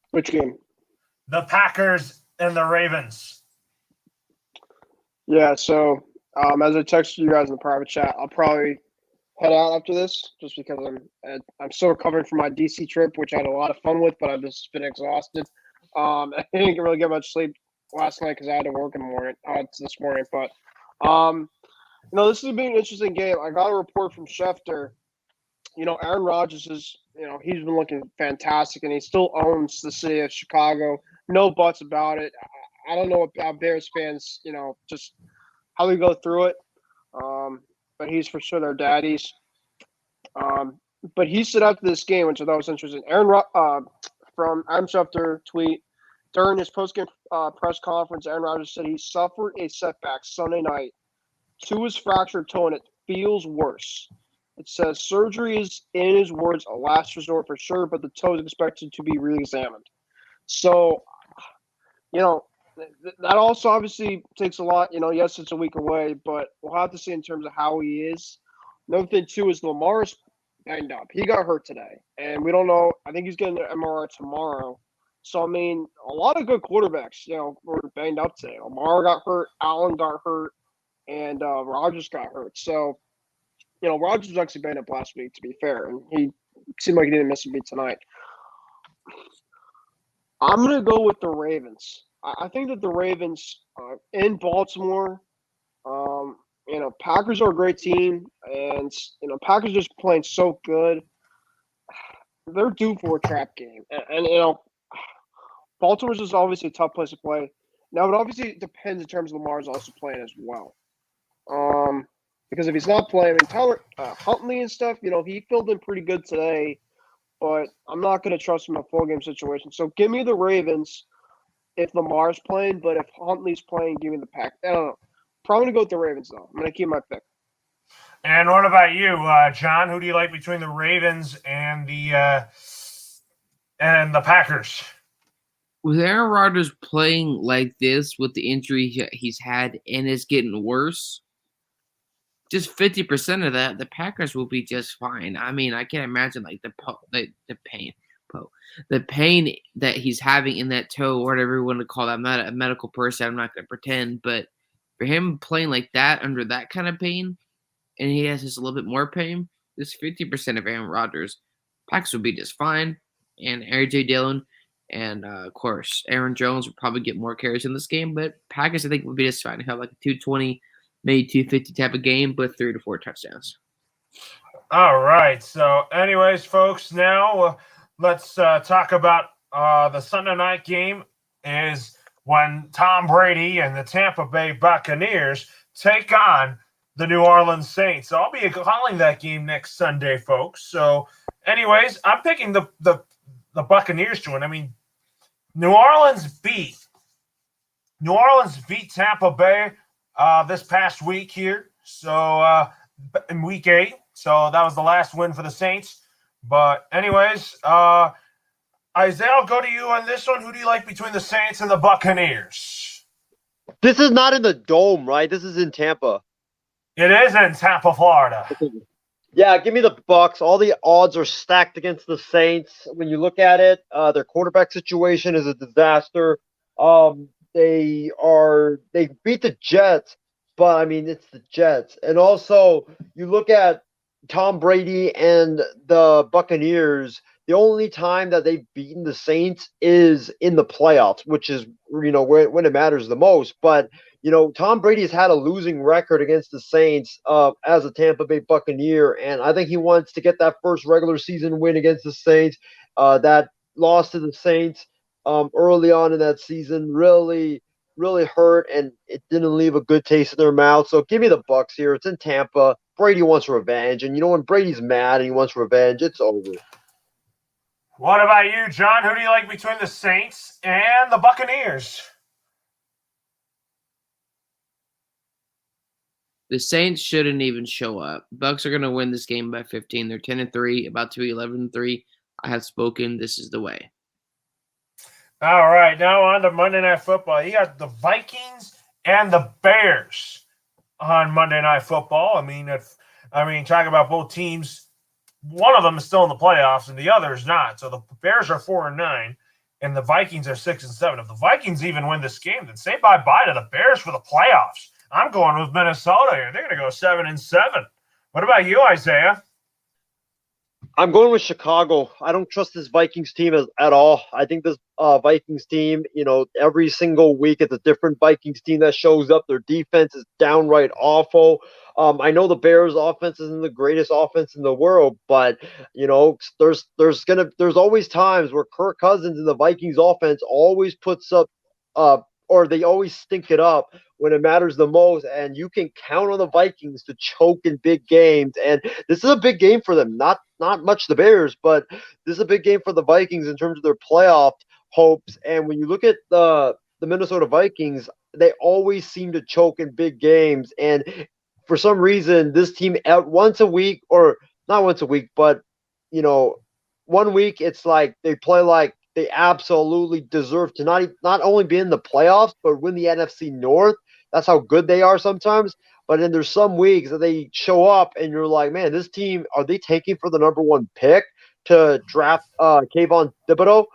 Which game? The Packers and the Ravens. Yeah, so as I texted you guys in the private chat, I'll probably head out after this just because I'm still recovering from my DC trip, which I had a lot of fun with, but I've just been exhausted. I didn't really get much sleep last night because I had to work this morning. But this has been an interesting game. I got a report from Schefter. Aaron Rodgers is, he's been looking fantastic, and he still owns the city of Chicago. No buts about it. I don't know about Bears fans, just how they go through it. But he's for sure their daddies. But he stood after this game, which I thought was interesting. From Adam Schefter tweet, during his post-game press conference, Aaron Rodgers said he suffered a setback Sunday night to his fractured toe, and it feels worse. It says surgery is, in his words, a last resort for sure, but the toe is expected to be re-examined. So, that also obviously takes a lot. Yes, it's a week away, but we'll have to see in terms of how he is. Another thing, too, is Lamar's banged up. He got hurt today, and we don't know. I think he's getting an MRI tomorrow. So, I mean, a lot of good quarterbacks, were banged up today. Lamar got hurt, Allen got hurt, and Rodgers got hurt. So, Rodgers was actually banged up last week, to be fair, and he seemed like he didn't miss a beat tonight. I'm going to go with the Ravens. I think that the Ravens in Baltimore, Packers are a great team, and, Packers just playing so good. They're due for a trap game. And Baltimore's just obviously a tough place to play. Now, it obviously depends in terms of Lamar's also playing as well. Because if he's not playing, Tyler Huntley and stuff, he filled in pretty good today, but I'm not going to trust him in a full game situation. So give me the Ravens if Lamar's playing, but if Huntley's playing, give me the Pack. I don't know. Probably going to go with the Ravens, though. I'm going to keep my pick. And what about you, John? Who do you like between the Ravens and the Packers? With Aaron Rodgers playing like this with the injury he's had and it's getting worse, just 50% of that, the Packers will be just fine. I mean, I can't imagine like the pain that he's having in that toe, or whatever you want to call that. I'm not a medical person. I'm not going to pretend, but for him playing like that under that kind of pain, and he has just a little bit more pain, just 50% of Aaron Rodgers, Packers will be just fine. And A.J. Dillon and, of course, Aaron Jones will probably get more carries in this game, but Packers, I think, will be just fine. Have like a 220, maybe 250 type of game, but 3 to 4 touchdowns. All right. So, anyways, folks, now let's talk about the Sunday night game is when Tom Brady and the Tampa Bay Buccaneers take on the New Orleans Saints. So I'll be calling that game next Sunday, folks. So, anyways, I'm picking the Buccaneers to win. I mean, New Orleans beat New Orleans beat Tampa Bay this past week here. So in week 8. So that was the last win for the Saints. But anyways, Isaiah, I'll go to you on this one. Who do you like between the Saints and the Buccaneers? This is not in the Dome, right? This is in Tampa. It is in Tampa, Florida. Yeah, give me the Bucks. All the odds are stacked against the Saints. When you look at it, their quarterback situation is a disaster. They beat the Jets, but I mean it's the Jets. And also, you look at Tom Brady and the Buccaneers. The only time that they've beaten the Saints is in the playoffs, which is when it matters the most. But Tom Brady has had a losing record against the Saints as a Tampa Bay Buccaneer, and I think he wants to get that first regular season win against the Saints. That loss to the Saints early on in that season really, really hurt, and it didn't leave a good taste in their mouth. So give me the Bucks here. It's in Tampa. Brady wants revenge, and when Brady's mad and he wants revenge, it's over. What about you, John? Who do you like between the Saints and the Buccaneers? The Saints shouldn't even show up. Bucks are going to win this game by 15. They're 10-3, about to be 11-3. I have spoken. This is the way. All right, now on to Monday Night Football. You got the Vikings and the Bears on Monday Night Football. I mean, talking about both teams, one of them is still in the playoffs and the other is not. So the Bears are 4-9, and the Vikings are 6-7. If the Vikings even win this game, then say bye-bye to the Bears for the playoffs. I'm going with Minnesota here. They're going to go 7-7. What about you, Isaiah? I'm going with Chicago. I don't trust this Vikings team at all. I think this Vikings team, every single week it's a different Vikings team that shows up. Their defense is downright awful. I know the Bears' offense isn't the greatest offense in the world, but there's always times where Kirk Cousins and the Vikings offense always puts up or they always stink it up when it matters the most, and you can count on the Vikings to choke in big games. And this is a big game for them. Not much the Bears, but this is a big game for the Vikings in terms of their playoff hopes. And when you look at the Minnesota Vikings, they always seem to choke in big games. And for some reason, this team once a week, or not once a week, but 1 week it's like they play like they absolutely deserve to not only be in the playoffs, but win the NFC North. That's how good they are sometimes. But then there's some weeks that they show up and you're like, man, this team, are they taking for the number 1 pick to draft Kayvon Thibodeau?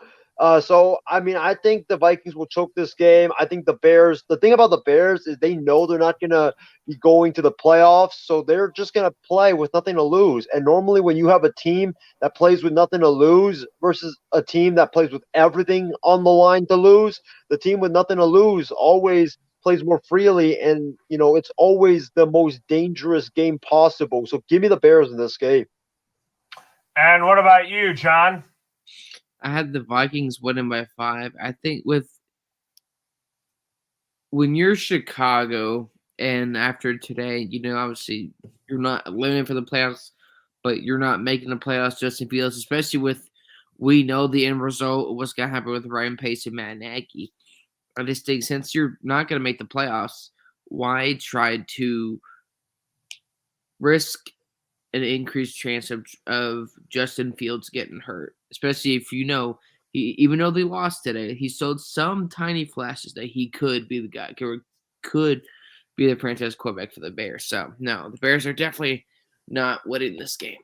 So, I think the Vikings will choke this game. I think the Bears, the thing about the Bears is they know they're not going to be going to the playoffs, so they're just going to play with nothing to lose. And normally when you have a team that plays with nothing to lose versus a team that plays with everything on the line to lose, the team with nothing to lose always plays more freely, and it's always the most dangerous game possible. So give me the Bears in this game. And what about you, John? I had the Vikings winning by 5. I think when you're Chicago and after today, obviously you're not eliminated for the playoffs, but you're not making the playoffs. Justin Fields, especially we know the end result of what's going to happen with Ryan Pace and Matt Nagy. I just think since you're not going to make the playoffs, why try to risk an increased chance of Justin Fields getting hurt, especially if even though they lost today, he showed some tiny flashes that he could be the guy, could be the franchise quarterback for the Bears. So, no, the Bears are definitely not winning this game.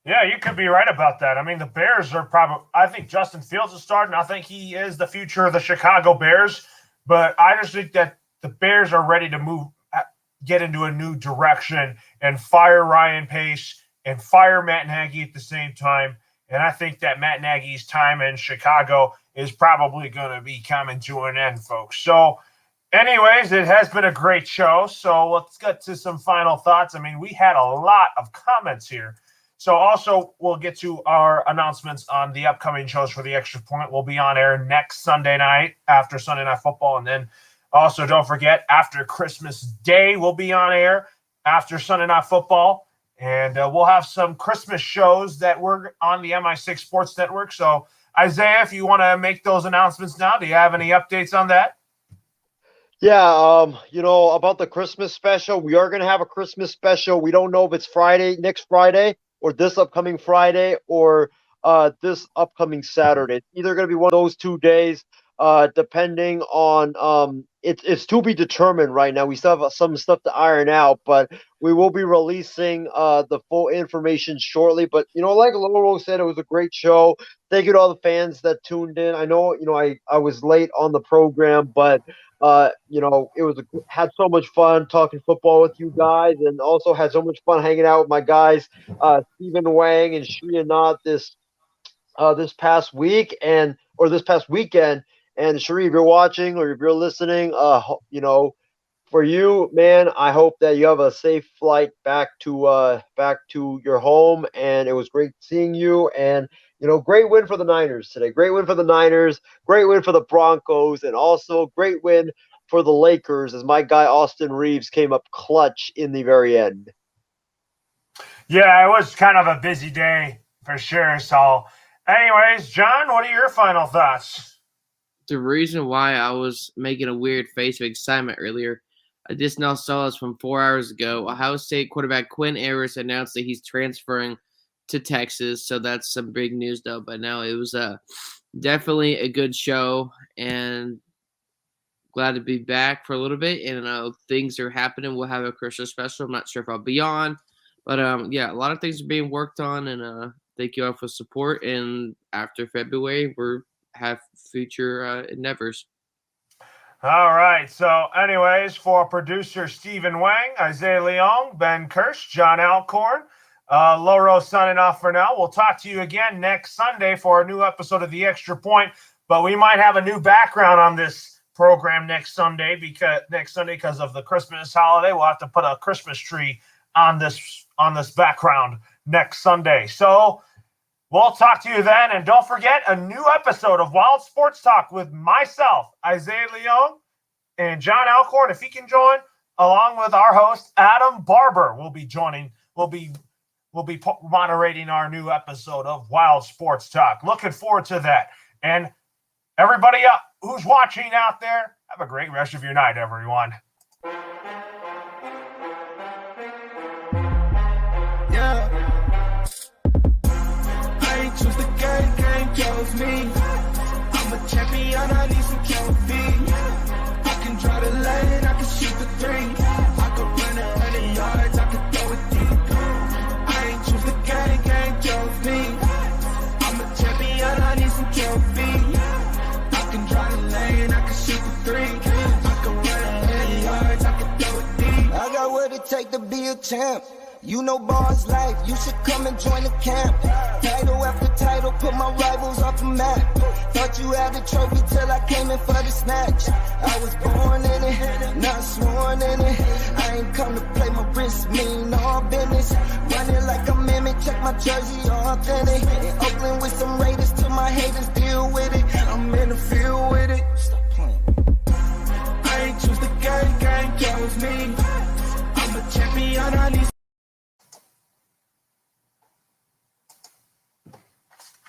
Yeah, you could be right about that. The Bears are I think Justin Fields is starting. I think he is the future of the Chicago Bears. But I just think that the Bears are ready to get into a new direction and fire Ryan Pace and fire Matt Nagy at the same time. And I think that Matt Nagy's time in Chicago is probably going to be coming to an end, folks. So, anyways, it has been a great show. So let's get to some final thoughts. We had a lot of comments here. So also, we'll get to our announcements on the upcoming shows for the Extra Point. We'll be on air next Sunday night after Sunday Night Football. And then also, don't forget, after Christmas Day, we'll be on air after Sunday Night Football. And we'll have some Christmas shows that were on the MI6 Sports Network. So Isaiah, if you want to make those announcements now, do you have any updates on that? Yeah, about the Christmas special, we are going to have a Christmas special. We don't know if it's next Friday, or this upcoming Friday, or this upcoming Saturday. It's either going to be one of those 2 days, depending on it's to be determined right now. We still have some stuff to iron out, but we will be releasing the full information shortly. But like Loro said, it was a great show. Thank you to all the fans that tuned in. I know I was late on the program, but had so much fun talking football with you guys, and also had so much fun hanging out with my guys, Stephen Wang and Sri Anat this past week or this past weekend. And Sheree, if you're watching or if you're listening, for you, man, I hope that you have a safe flight back to your home. And it was great seeing you. And great win for the Niners today. Great win for the Niners. Great win for the Broncos, and also great win for the Lakers as my guy Austin Reeves came up clutch in the very end. Yeah, it was kind of a busy day for sure. So, anyways, John, what are your final thoughts? The reason why I was making a weird face of excitement earlier, I just now saw this from 4 hours ago. Ohio State quarterback Quinn Ewers announced that he's transferring to Texas, so that's some big news though. But no, it was definitely a good show, and glad to be back for a little bit. And things are happening. We'll have a Christmas special. I'm not sure if I'll be on, but yeah, a lot of things are being worked on, and thank you all for support. And after February, we're have future endeavors. All right. So, anyways, for producer Stephen Wang, Isaiah Leong, Ben Kirsch, John Alcorn, Loro signing off for now. We'll talk to you again next Sunday for a new episode of The Extra Point, but we might have a new background on this program next Sunday because of the Christmas holiday. We'll have to put a Christmas tree on this background next Sunday. So we'll talk to you then, and don't forget a new episode of Wild Sports Talk with myself, Isaiah Leong, and John Alcorn, if he can join, along with our host Adam Barber. We'll be moderating our new episode of Wild Sports Talk. Looking forward to that. And everybody who's watching out there, have a great rest of your night, everyone. Yeah. I ain't choose the game chose me. I'm a champion, I need some trophy. I can draw the lane, I can shoot the three. I can run 100 yards, I can throw it deep. I ain't choose the game chose me. I'm a champion, I need some trophy. I can draw the lane, I can shoot the three. I can run 100 yards, I can throw it deep. I got what it take to be a champ. You know ball's life, you should come and join the camp. Title after title, put my rivals off the map. Thought you had the trophy till I came in for the snatch. I was born in it, not sworn in it. I ain't come to play, my wrist mean all business. Running like a mimic, check my jersey, authentic.